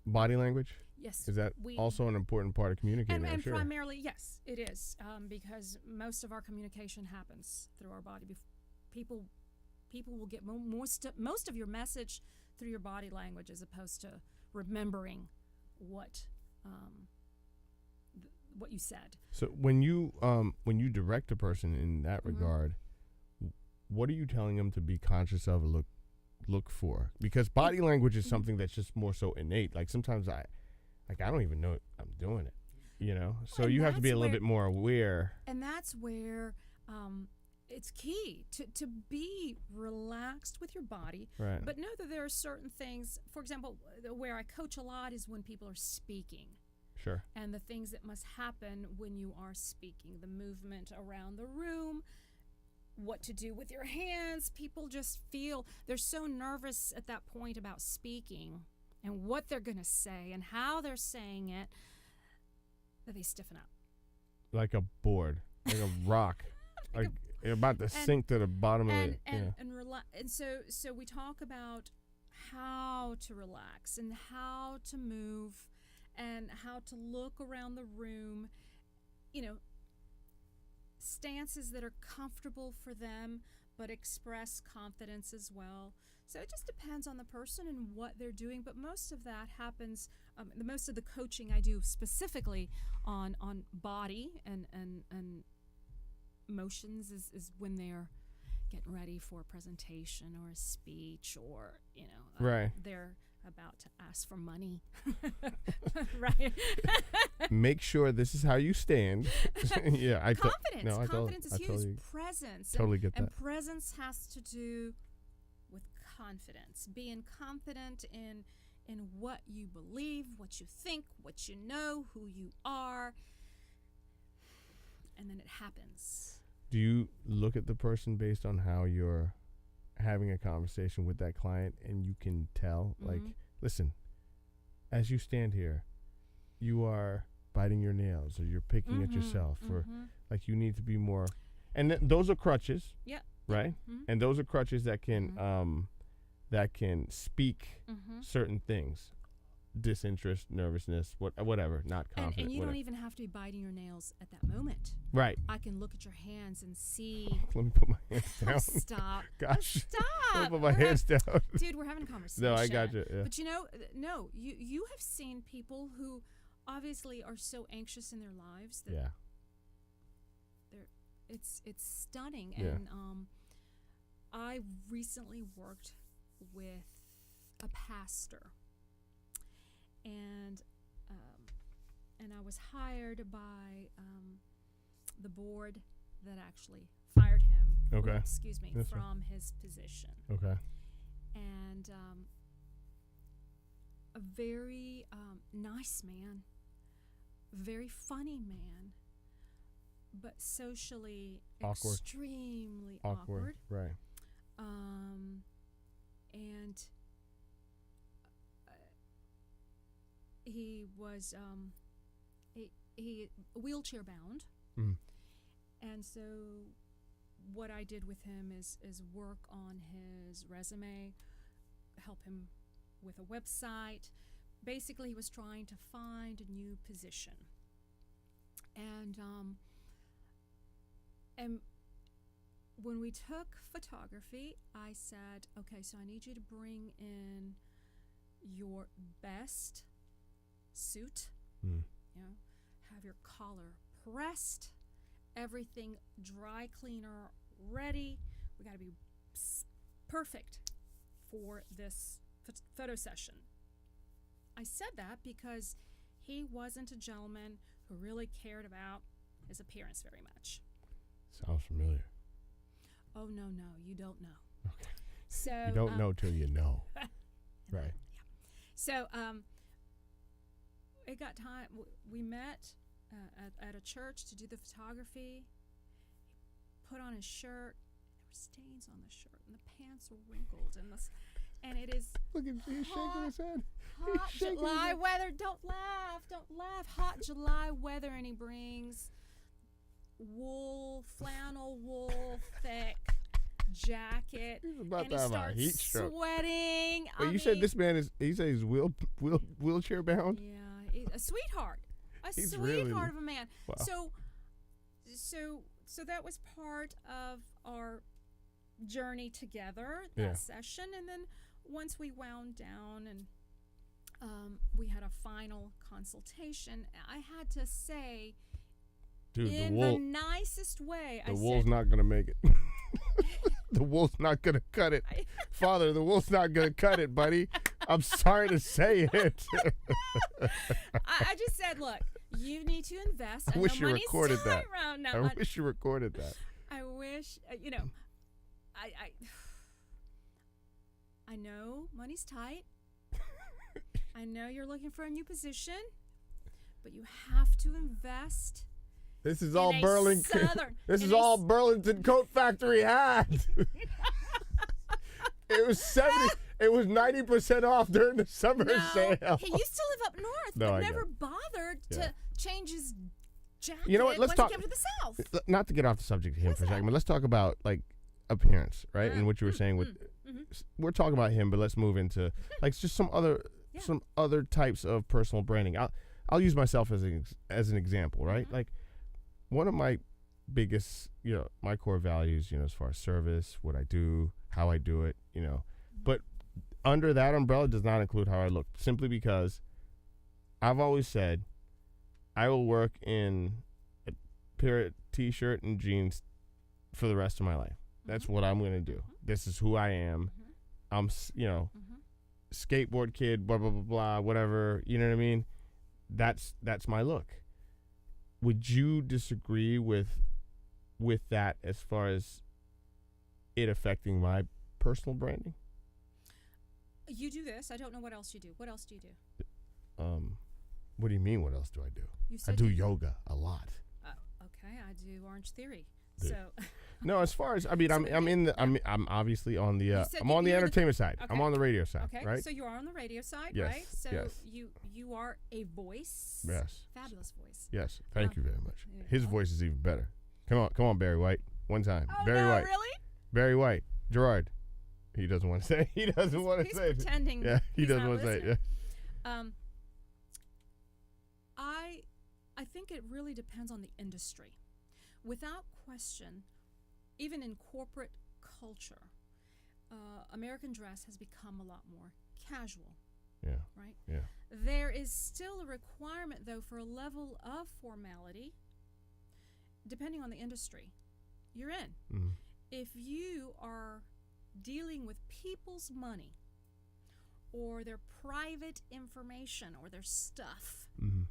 Body language? Yes. Is that also an important part of communicating? And I'm sure. primarily, yes, it is. Because most of our communication happens through our body. People will get most of your message through your body language, as opposed to remembering what you said. So when you direct a person in that Mm-hmm. regard, what are you telling them to be conscious of or look for? Because body language is something that's just more so innate. Like sometimes I don't even know I'm doing it, So And you have to be a that's little where- bit more aware. And that's where it's key to be relaxed with your body, Right. but know that there are certain things. For example, where I coach a lot is when people are speaking. Sure. And the things that must happen when you are speaking, the movement around the room, what to do with your hands. People just feel they're so nervous at that point about speaking and what they're going to say and how they're saying it that they stiffen up. Like a board, like a rock, like you're about to sink to the bottom of it. And so we talk about how to relax and how to move and how to look around the room, stances that are comfortable for them but express confidence as well. So it just depends on the person and what they're doing, but most of that happens, most of the coaching I do specifically on body and motions is when they're getting ready for a presentation or a speech, or right, they're about to ask for money. Right. Make sure this is how you stand. Yeah, confidence is huge. Totally, presence. Totally get that. And presence has to do with confidence. Being confident in what you believe, what you think, what you know, who you are, and then it happens. Do you look at the person based on how you're having a conversation with that client, and you can tell, like, listen, as you stand here, you are biting your nails, or you're picking at yourself, or like you need to be more, and those are crutches, right? And those are crutches that can speak certain things, disinterest, nervousness, whatever, not confident. And you whatever. don't even have to be biting your nails at that moment. Right. I can look at your hands and see. Let me put my hands down. Oh, stop. Gosh. Stop. Let me put my hands down. Dude, we're having a conversation. No, I got you. Yeah. But no, you have seen people who obviously are so anxious in their lives that it's stunning. Yeah. And I recently worked with a pastor. And I was hired by the board that actually fired him. Okay. From his position. Okay. And a very nice man, very funny man, but socially extremely awkward. Right. And he was he wheelchair bound, and so what I did with him is work on his resume, help him with a website. Basically, he was trying to find a new position, and when we took photography, I said, okay, so I need you to bring in your best suit, have your collar pressed, everything dry cleaner ready. We got to be perfect for this photo session. I said that because he wasn't a gentleman who really cared about his appearance very much. Sounds familiar. Oh, no, you don't know. Okay. So you don't know till you know. Right. Yeah. So it got time. We met at a church to do the photography. He put on his shirt. There were stains on the shirt, and the pants were wrinkled, and it is. Look at he's shaking his head. Hot July weather. Don't laugh. Hot July weather, and he brings flannel wool, thick jacket. He's about and to he have a starts heat stroke. Sweating. Wait, you said this man he's wheelchair bound? Yeah, a sweetheart. He's Sweetheart really, of a man. Wow. So that was part of our journey together, that session, and then once we wound down and we had a final consultation, I had to say, dude, in the nicest way, the wool's not gonna make it. The wool's not gonna cut it. Father, the wool's not gonna cut it, buddy. I'm sorry to say it. I just said, look, you need to invest. I wish you recorded that. I wish you recorded that. I wish, I know money's tight. I know you're looking for a new position, but you have to invest. This is all Burlington. This is all Burlington Coat Factory had. It was 90% off during the summer sale. He used to live up north, but never bothered to change his jacket. You know what? Let's talk. He came to the south. Not to get off the subject of him for a second, but let's talk about like appearance, right? And what you were saying with, we're talking about him, but let's move into like just some other Yeah. some other types of personal branding. I'll use myself as an example, right? Mm-hmm. Like one of my biggest, my core values, as far as service, what I do, how I do it, but under that umbrella does not include how I look, simply because I've always said I will work in a pair of t-shirt and jeans for the rest of my life. That's what I'm going to do. This is who I am. I'm, skateboard kid, blah, blah, blah, blah, whatever. You know what I mean? That's my look. Would you disagree with that as far as it affecting my personal branding? You do this. I don't know what else you do. What else do you do? What do you mean? What else do I do? You I said do yoga a lot. Okay, I do Orange Theory. Dude. So No, as far as I'm obviously on the You said I'm on the you're entertainment side. okay. I'm on the radio side, okay, right? so you are on the radio side, Yes, right? So yes. you are a voice. Yes. Fabulous voice. Yes. Thank you very much. yeah. His voice is even better. Come on, Barry White. One time. Oh Barry no, White. really? Barry White. Gerard. He doesn't want to say. He doesn't want to He's say it. pretending. Yeah, he he's doesn't not want to say it. listening. Yeah. I think it really depends on the industry. Without question, even in corporate culture, American dress has become a lot more casual, Yeah. right? Yeah. There is still a requirement, though, for a level of formality, depending on the industry you're in. Mm-hmm. If you are dealing with people's money or their private information or their stuff, Mm-hmm.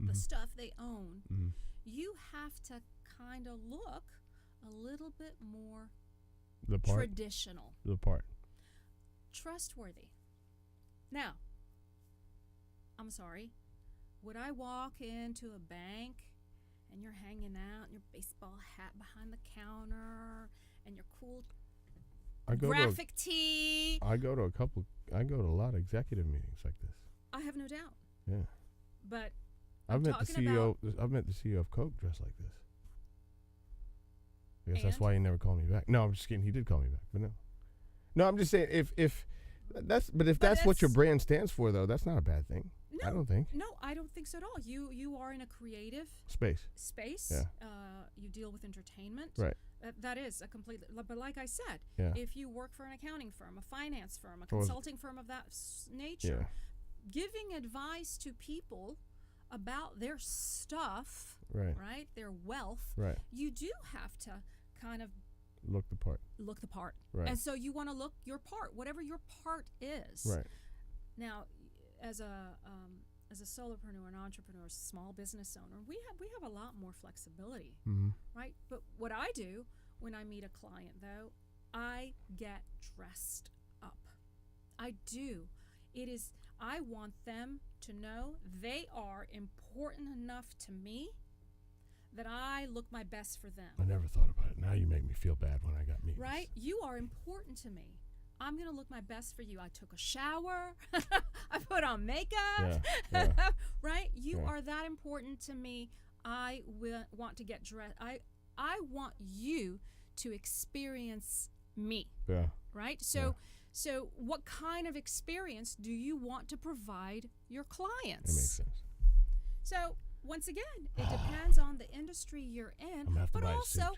the stuff they own, Mm-hmm. you have to kind of look a little bit more The part. traditional, trustworthy. Now, I'm sorry, would I walk into a bank and you're hanging out in your baseball hat behind the counter and your cool graphic tee? I go to a lot of executive meetings like this. I have no doubt. Yeah. But I've met the talking CEO. I've met the CEO of Coke dressed like this. I guess that's And? why he never called me back. No, I'm just kidding. He did call me back, but no, I'm just saying if that's what your brand stands for, though, that's not a bad thing. No, I don't think. No, I don't think so at all. You are in a creative Space. space. Yeah. You deal with entertainment. Right. That is a completely. But like I said, Yeah. if you work for an accounting firm, a finance firm, a Or- consulting firm of that nature, Yeah. giving advice to people about their stuff, Right. their wealth, Right. you do have to kind of Look the part. look the part. Right. And so you want to look your part, whatever your part is. Right. Now, as a solopreneur, an entrepreneur, small business owner, we have a lot more flexibility, Mm-hmm. right? But what I do when I meet a client, though, I get dressed up. I do. I want them to know they are important enough to me that I look my best for them. I never thought about it. Now you make me feel bad when I got meetings. Right? You are important to me. I'm going to look my best for you. I took a shower. I put on makeup. Yeah. Right? You Yeah. are that important to me. I want to get dressed. I want you to experience me. Yeah. Right? So what kind of experience do you want to provide your clients? That makes sense. So once again, it depends on the industry you're in, I'm gonna have to but buy a also, suit.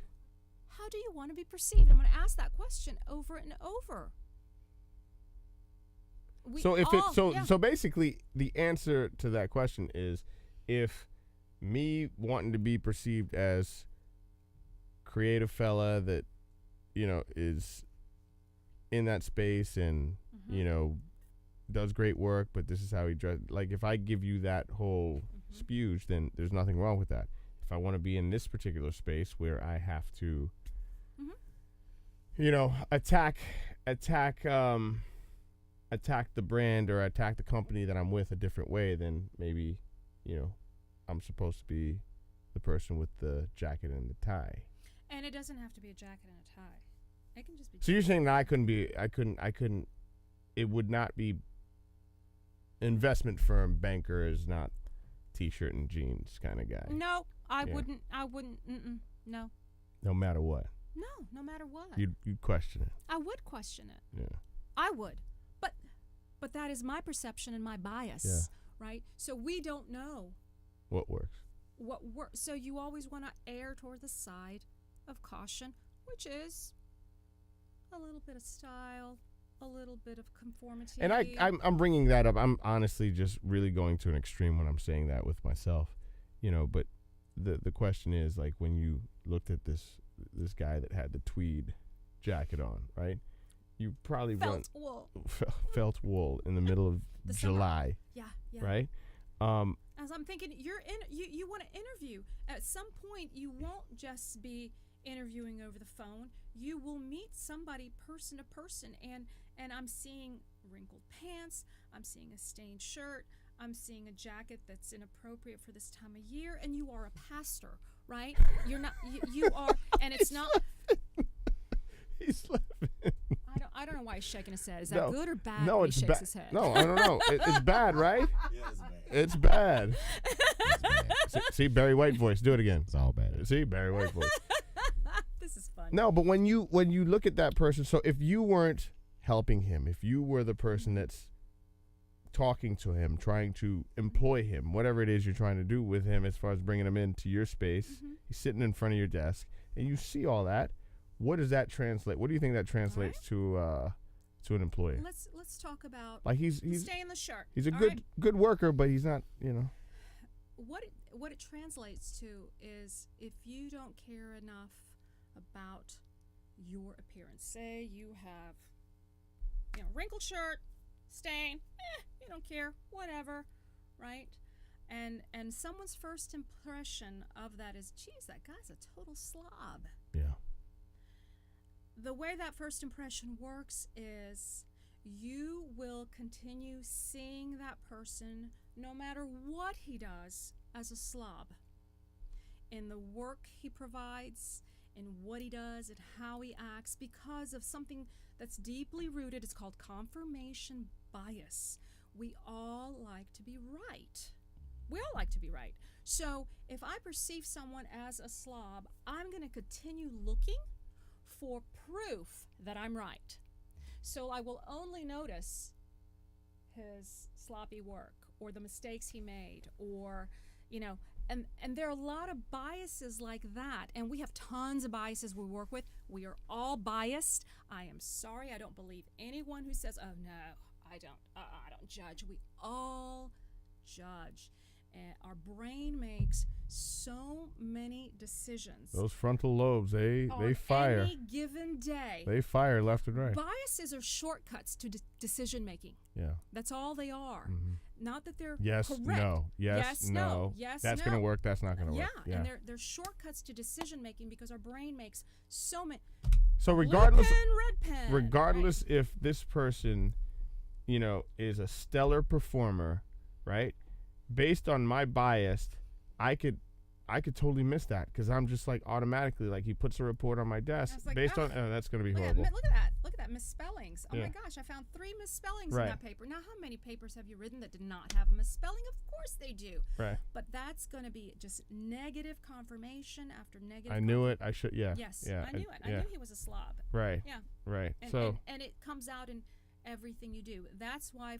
how do you want to be perceived? I'm going to ask that question over and over. So basically the answer to that question is, if me wanting to be perceived as creative fella that is in that space and does great work, but this is how he dressed, like if I give you that whole spewge, then there's nothing wrong with that. If I want to be in this particular space where I have to attack the brand or attack the company that I'm with a different way, then maybe, I'm supposed to be the person with the jacket and the tie. And it doesn't have to be a jacket and a tie. It can just be. So you're saying that I couldn't, it would not be investment firm banker is not t-shirt and jeans kind of guy. No, I Yeah. wouldn't. No. No matter what. No matter what. You'd question it. I would question it. Yeah. I would. But But that is my perception and my bias, Yeah. right? So we don't know What works? what works. So you always want to err toward the side of caution, which is a little bit of style, a little bit of conformity. And I'm bringing that up. I'm honestly just really going to an extreme when I'm saying that with myself, but the question is, like, when you looked at this guy that had the tweed jacket on, right? You probably felt wool. Felt wool in the middle of The July, Yeah. right? As I'm thinking, you want to interview. At some point, you won't just be interviewing over the phone. You will meet somebody person to person, and I'm seeing wrinkled pants. I'm seeing a stained shirt. I'm seeing a jacket that's inappropriate for this time of year. And you are a pastor, right? You're not. You are, and it's not. He's laughing. I don't know why he's shaking his head. Is that No. good or bad? No, when it's he shakes bad. his head. No, I don't know. It's bad, right? Yeah, it's bad. It's bad. See, Barry White voice. Do it again. It's all bad. See, Barry White voice. This is fun. No, but when you look at that person, so if you weren't helping him, if you were the person that's talking to him, trying to employ him, whatever it is you're trying to do with him as far as bringing him into your space, he's sitting in front of your desk, and you see all that, what does that translate? What do you think that translates to an employee? Let's talk about Like he's stay in the shirt. he's a all good worker, but he's not, What it translates to is if you don't care enough about your appearance. Say you have wrinkled shirt, stain, you don't care, whatever, right? And someone's first impression of that is, geez, that guy's a total slob. Yeah. The way that first impression works is you will continue seeing that person, no matter what he does, as a slob. In the work he provides, in what he does, and how he acts, because of something that's deeply rooted. It's called confirmation bias. We all like to be right. We all like to be right. So if I perceive someone as a slob, I'm going to continue looking for proof that I'm right. So I will only notice his sloppy work or the mistakes he made, or, and there are a lot of biases like that. And we have tons of biases we work with. We are all biased. I am sorry. I don't believe anyone who says, oh, no, I don't judge. We all judge. And our brain makes so many decisions. Those frontal lobes, they fire. On any given day. They fire left and right. Biases are shortcuts to decision making. Yeah. That's all they are. Mm-hmm. Not that they're yes, correct. no. Yes, no. Yes, that's no. going to work. That's not going to work. Yeah, and they're shortcuts to decision making because our brain makes so many. So regardless, red pen, regardless if this person, is a stellar performer, right? Based on my bias, I could totally miss that because I'm just like automatically, like, he puts a report on my desk like, based on that's going to be look horrible. Look at that misspellings. Oh Yeah. my gosh, I found 3 misspellings Right. in that paper. Now, how many papers have you written that did not have a misspelling? Of course they do. Right. But that's going to be just negative confirmation after negative. I knew it. I should. Yeah. Yes, Yeah. I knew it. I knew he was a slob. Right. Yeah. Right. And it comes out in everything you do. That's why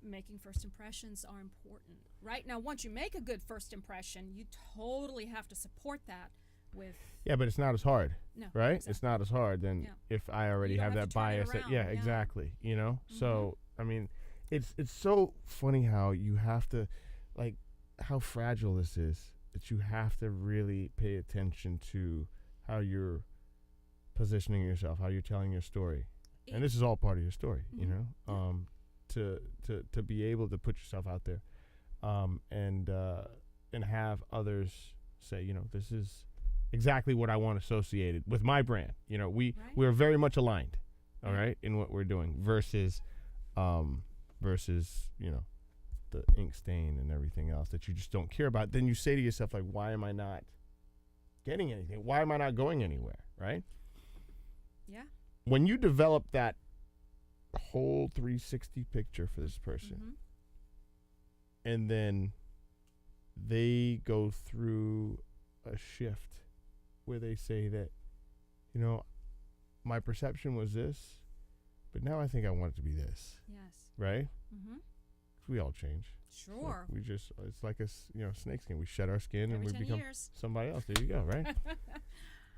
making first impressions are important. Right now, once you make a good first impression, you totally have to support that with. Yeah, but it's not as hard. No. Right. Exactly. It's not as hard than if I already You don't have have that to turn it bias. around, Yeah, yeah. exactly. So I mean, it's so funny how you have to, like, how fragile this is. That you have to really pay attention to how you're positioning yourself, how you're telling your story, and this is all part of your story. To be able to put yourself out there, and have others say, this is exactly what I want associated with my brand. We're very much aligned, all right, in what we're doing versus the ink stain and everything else that you just don't care about. Then you say to yourself, like, why am I not getting anything? Why am I not going anywhere? Right? Yeah. When you develop that whole 360 picture for this person, and then they go through a shift where they say that, my perception was this, but now I think I want it to be this, Yes. right? Mm-hmm. We all change. Sure. We just, it's like a snake skin. We shed our skin and Every we 10 become years. somebody else. There you go, right?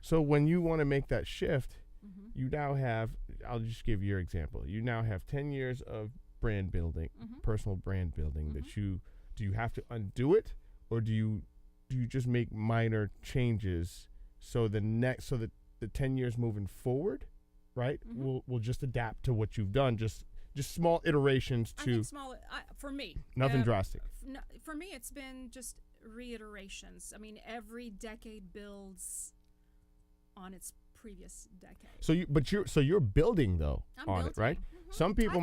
So when you want to make that shift, Mm-hmm. you now have, I'll just give your example. You now have 10 years of brand building, Mm-hmm. personal brand building Mhm. that do you have to undo it, or do you just make minor changes so that the 10 years moving forward, right, Mhm. will just adapt to what you've done, just small iterations I to think small, for me. nothing drastic. For me, it's been just reiterations. I mean, every decade builds on its previous decade. So you're building though I'm on building. it, right? Mhm. Some people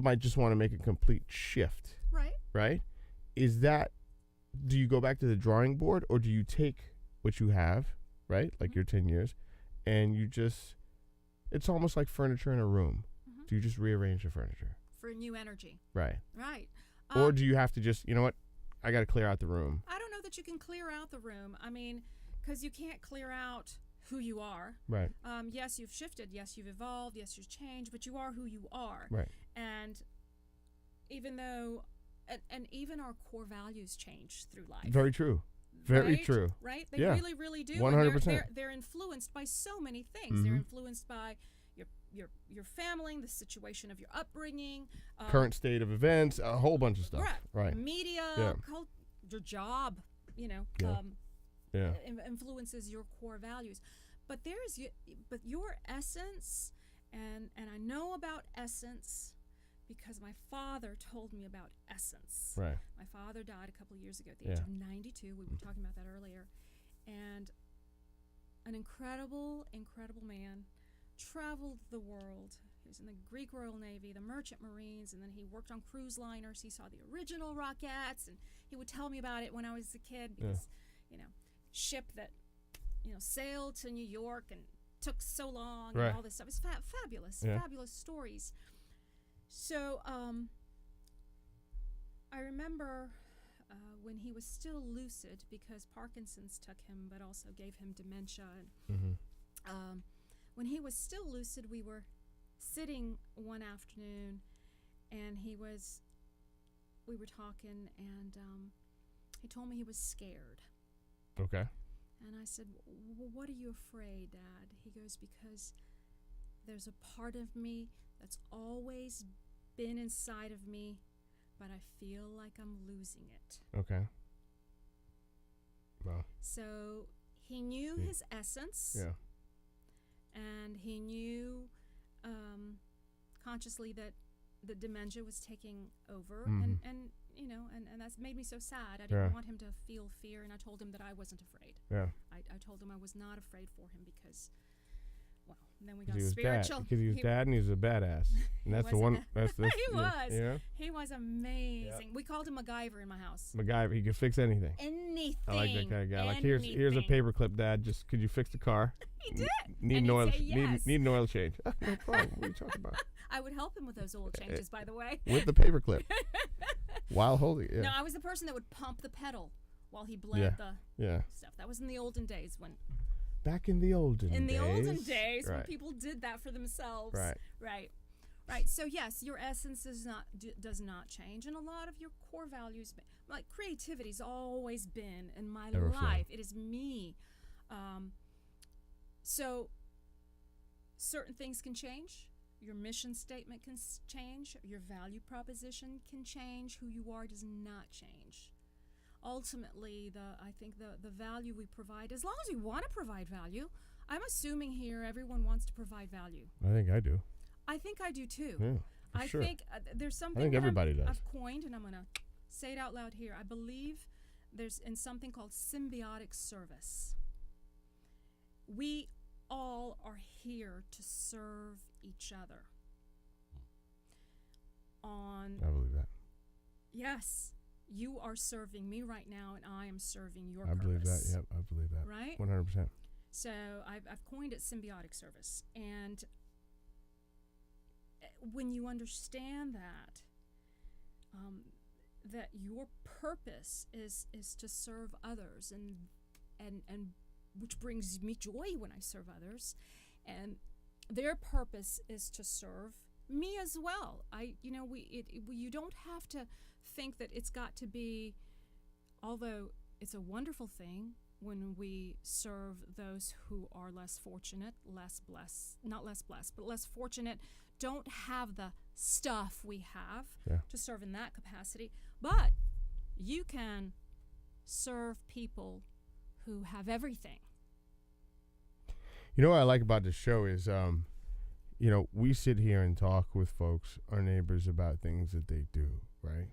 might just want to make a complete shift, Right. right? Do you go back to the drawing board, or do you take what you have, right, like Mhm. your 10 years, and it's almost like furniture in a room. Mhm. Do you just rearrange the furniture? For new energy. Right. Right. Or do you have to just, you know what, I got to clear out the room? I don't know that you can clear out the room. I mean, because you can't clear out who you are. Right. Yes, you've shifted. Yes, you've evolved. Yes, you've changed. But you are who you are. Right. And even though, and even our core values change through life. Very true. Very right? true. Right? They Yeah. really, really do. 100%. And they're influenced by so many things. They're Mhm. influenced by your family, the situation of your upbringing, Current state of events, a whole bunch of stuff. Right. media, Yeah. your job, Yeah. influences your core values. But your essence, and I know about essence because my father told me about essence. Right. My father died a couple of years ago at the age of 92. We were talking about that earlier. And an incredible, incredible man, traveled the world. He was in the Greek Royal Navy, the Merchant Marines, and then he worked on cruise liners. He saw the original Rockettes, and he would tell me about it when I was a kid because, ship that, sailed to New York and took so long Right. and all this stuff. It's fabulous, Yeah. fabulous stories. So I remember when he was still lucid, because Parkinson's took him but also gave him dementia. And, Mm-hmm. when he was still lucid, we were sitting one afternoon, and we were talking, and he told me he was scared. Okay. And I said, what are you afraid, Dad? He goes, because there's a part of me that's always been inside of me, but I feel like I'm losing it. Okay. Well. So he knew his essence. Yeah. And he knew consciously that the dementia was taking over. Mhm. And that's made me so sad. I didn't want him to feel fear, and I told him that I wasn't afraid. Yeah. I told him I was not afraid for him because, well, and then we got Because he was spiritual. because he was dad and he was a badass. And that's the one. That's He was. Yeah. He was amazing. We called him MacGyver in my house. MacGyver. He could fix anything. Anything. I like that kind of guy. Like here's a paperclip, Dad. Just could you fix the car? He did. Need And an he'd oil. say yes. Need an oil change. No problem. What are you talking about? I would help him with those oil changes, by the way. With the paperclip. While holding it. Yeah. No, I was the person that would pump the pedal while he bled the stuff. That was in the olden days when. Back in the olden days. In the olden days when Right. people did that for themselves. Right. Right. So yes, your essence does not change, and a lot of your core values, like creativity's always been in my life. It is me. So certain things can change. Your mission statement can change. Your value proposition can change. Who you are does not change. Ultimately, I think the value we provide, as long as we want to provide value, I'm assuming here everyone wants to provide value. I think I do. I think I do too. Yeah, I sure. think there's something I think that everybody does. I've coined, and I'm going to say it out loud here. I believe there's in something called symbiotic service. We all are here to serve each other. I believe that. Yes, you are serving me right now, and I am serving your I believe that. purpose. Yep, I believe that. Right? 100%. So I've coined it symbiotic service. And when you understand that, that your purpose is to serve others, and which brings me joy when I serve others, and their purpose is to serve me as well. You don't have to think that it's got to be, although it's a wonderful thing when we serve those who are less fortunate, not less blessed, but less fortunate, don't have the stuff we have to serve in that capacity. But you can serve people who have everything. You know what I like about this show is, we sit here and talk with folks, our neighbors, about things that they do, right?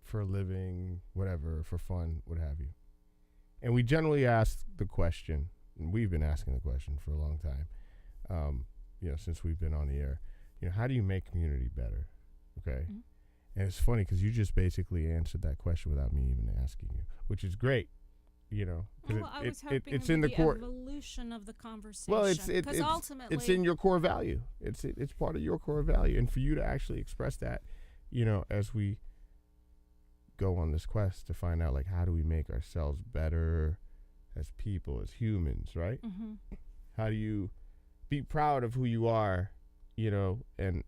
For a living, whatever, for fun, what have you. And we generally ask the question, and we've been asking the question for a long time, since we've been on the air, how do you make community better? Okay. Mm-hmm. And it's funny because you just basically answered that question without me even asking you, which is great. I was hoping it's in the core evolution of the conversation. Well, it's ultimately it's in your core value. It's part of your core value, and for you to actually express that, as we go on this quest to find out, like, how do we make ourselves better as people, as humans, right? Mm-hmm. How do you be proud of who you are, and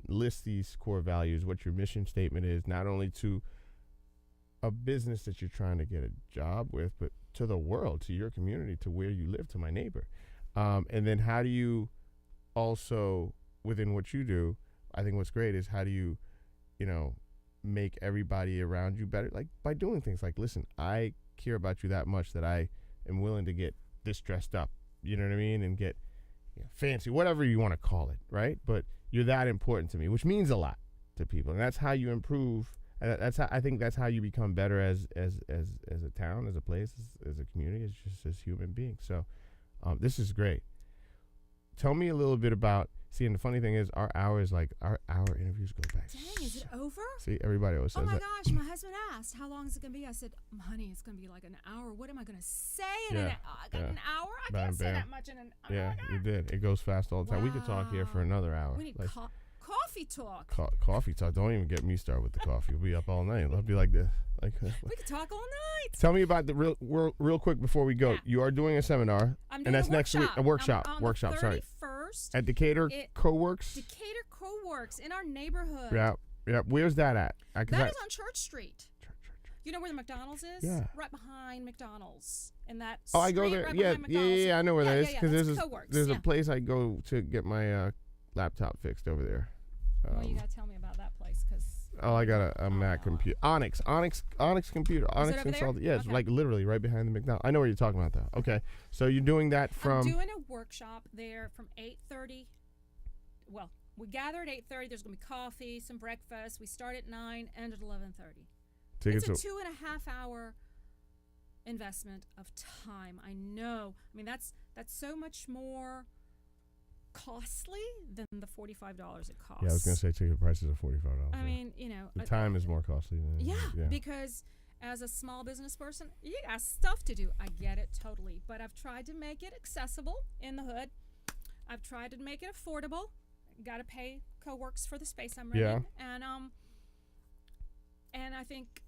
list these core values, what your mission statement is, not only to a business that you're trying to get a job with, but to the world, to your community, to where you live, to my neighbor. And then how do you also, within what you do, I think what's great is how do you, make everybody around you better, like by doing things like, listen, I care about you that much that I am willing to get this dressed up, you know what I mean, and get fancy, whatever you want to call it, right? But you're that important to me, which means a lot to people, and that's how you improve. I think that's how you become better as a town, as a place, as a community, as human beings. So this is great. Tell me a little bit about, and the funny thing is our interviews go back. Dang, is it over? See, everybody always says that. Oh my gosh, my husband asked, how long is it going to be? I said, honey, it's going to be like an hour. What am I going to say in an hour? I got an hour? I can't say that much in an hour. Yeah, you did. It goes fast all the time. We could talk here for another hour. We need coffee talk. Coffee talk. Don't even get me started with the coffee. We'll be up all night. It'll be like this. We could talk all night. Tell me about the real quick before we go. Yeah. You are doing a seminar, and that's next week. A workshop. On workshop. The 31st, at Decatur Co-works. Decatur Co-works in our neighborhood. Yeah. Where's that at? That is on Church Street. You know where the McDonald's is? Yeah. Right behind McDonald's. In that I go there. Right yeah. I know where that is because there's a place I go to get my laptop fixed over there. Well, you gotta tell me about that place because. Oh, I got a Mac computer. Onyx computer. Onyx consultant. Yeah, it's like literally right behind the McDonald's. I know what you're talking about though. Okay, so you're doing that from. I'm doing a workshop there from 8:30. Well, we gather at 8:30. There's gonna be coffee, some breakfast. We start at 9, end at 11:30. It's a 2.5 hour investment of time. I know. I mean, that's so much more costly than the $45 it costs. Yeah, I was going to say ticket prices are $45. I mean, the time is more costly than because as a small business person, you got stuff to do. I get it totally, but I've tried to make it accessible in the hood. I've tried to make it affordable. Got to pay Co-works for the space I'm renting, and I think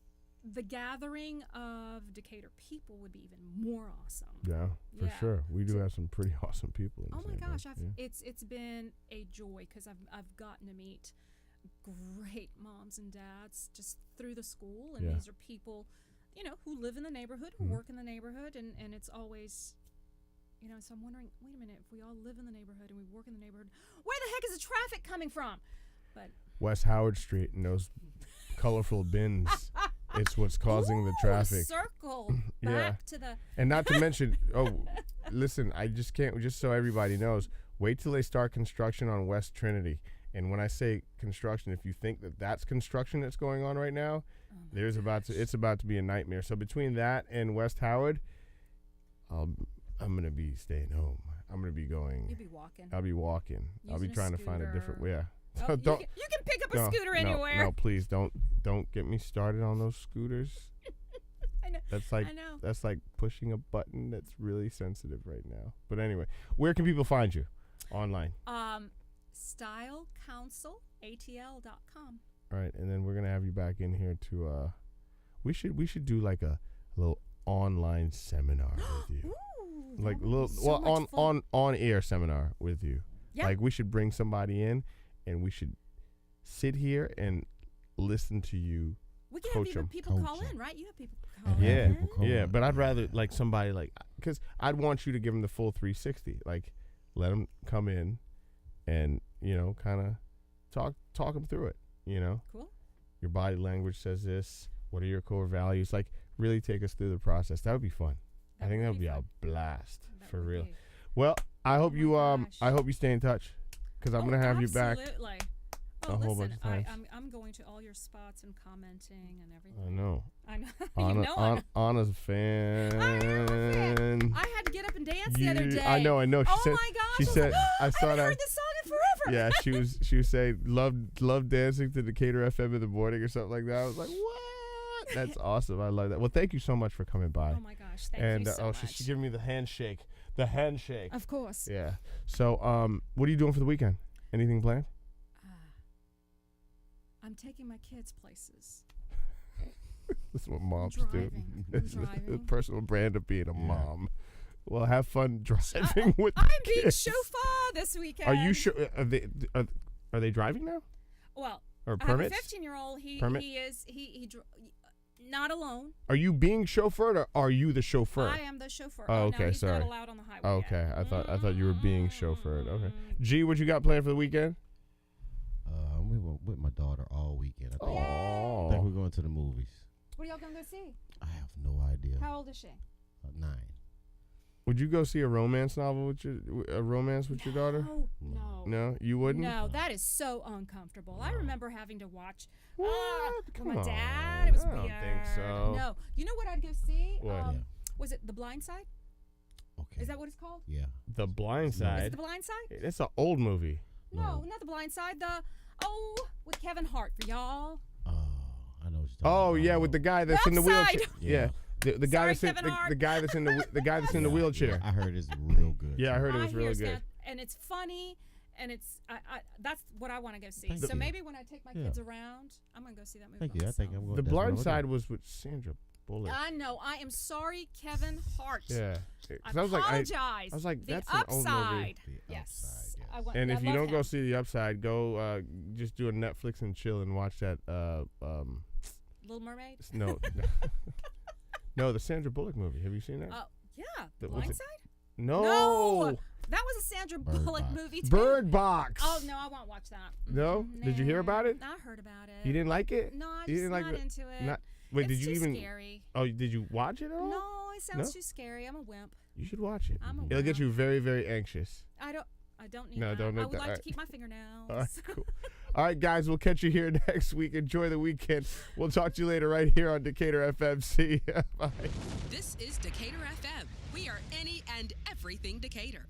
the gathering of Decatur people would be even more awesome. Yeah, for sure. We do have some pretty awesome people. Oh my gosh, it's been a joy because I've gotten to meet great moms and dads just through the school, and these are people, who live in the neighborhood, who work in the neighborhood, and it's always, so I'm wondering, wait a minute, if we all live in the neighborhood and we work in the neighborhood, where the heck is the traffic coming from? But West Howard Street and those colorful bins. It's what's causing the traffic. Circle back to the. And not to mention, listen, I just can't. Just so everybody knows, wait till they start construction on West Trinity. And when I say construction, if you think that that's construction that's going on right now, it's about to be a nightmare. So between that and West Howard, I'm gonna be staying home. I'm gonna be going. You'll be walking. I'll be walking. I'll be trying to find a different way. Yeah. Oh, you can pick up a scooter anywhere. No, please don't get me started on those scooters. I know. That's like pushing a button that's really sensitive right now. But anyway, where can people find you online? StyleCounselATL.com. All right, and then we're gonna have you back in here to we should do like a little online seminar with you. Ooh, like that would little be so much fun. on air seminar with you. Yeah. Like we should bring somebody in, and we should sit here and listen to you. We can coach have even 'em. people call Coach 'em. in, right? You have people call And have in. people call Yeah, in. but I'd rather like somebody like, because I'd want you to give them the full 360. Like, let them come in, and kind of talk them through it. Cool. Your body language says this. What are your core values? Like, really take us through the process. That would be fun. I think that would be a fun. blast That for would real. be. Well, I hope my you gosh. I hope you stay in touch, because I'm gonna have you back. Absolutely. a Oh, whole listen, bunch of times. I'm going to all your spots and commenting and everything. I know. I know. Anna, you know I'm- Anna's a fan. I am a fan. I had to get up and dance the other day. I know. She Oh said. my gosh! She I was said. like, I saw haven't that. heard this song in forever. Yeah, she was saying love dancing to Decatur FM in the morning or something like that. I was like, what? That's awesome. I love that. Well, thank you so much for coming by. Oh my gosh! Thank you so much. She's giving me the handshake. The handshake. Of course. Yeah. So, what are you doing for the weekend? Anything planned? I'm taking my kids places. This is what moms driving. do. I'm It's a driving. personal brand of being a mom. Well, have fun driving with I'm the being kids. chauffeur this weekend. Are you sure? Are they driving now? Well, Or I have a permits? 15-year-old. Permit? He not alone. Are you being chauffeured, or are you the chauffeur? I am the chauffeur. Oh, no, okay, he's sorry. not allowed on the highway. Oh, okay, yet. I thought you were being chauffeured. Okay. G, what you got planned for the weekend? We were with my daughter all weekend. I think Oh, we're going to the movies. What are y'all gonna go see? I have no idea. How old is she? 9. would you go see a romance novel with your daughter? No. No, you wouldn't. No, that is so uncomfortable. I remember having to watch What? with Come my on. dad. It was I don't weird. think so. No. You know what I'd go see? What? Yeah. Was it The Blind Side? Okay. Is that what it's called? Yeah. The Blind Is it Side. The Blind Side? It's an old movie. No, not The Blind Side. With Kevin Hart for y'all. Oh, I know what you're talking Oh about. yeah, with the guy that's in the Upside. wheelchair. Yeah, the guy Sorry, that's in Kevin Hart. the guy that's in the wheelchair. I heard it's real good. Yeah, I heard it I was hear really good. that, and it's funny, and it's that's what I want to go see. Thank so you. maybe when I take my kids around, I'm gonna go see that movie. Thank you. I think I'm going. The that's what Blind I'm Side doing. was with Sandra Bullock. I know. I am sorry, Kevin Hart. Yeah, I 'cause I was like, apologize. I was like, the that's an old movie. Upside. The Yes. Upside, yes. I want, And I if you love don't go him. see the Upside, go just do a Netflix and chill and watch that. Little Mermaid. No, no, the Sandra Bullock movie. Have you seen that? Yeah. The- what's Blind it- Side. No, That was a Sandra Bird Bullock Box. movie too. Bird Box. Oh no, I won't watch that. No? Did you hear about it? I heard about it. You didn't like it? No, I'm You just didn't like not the- into it. Not. Wait, it's did you too even? Scary. Oh, did you watch it at all? No, it sounds No? too scary. I'm a wimp. You should watch it. I'm a It'll get wimp. you very, very anxious. I don't need No, that. don't I need would that. like Alright. to keep my fingernails. All right, cool. All right, guys, we'll catch you here next week. Enjoy the weekend. We'll talk to you later right here on Decatur FM. See ya. Bye. This is Decatur FM. We are any and everything Decatur.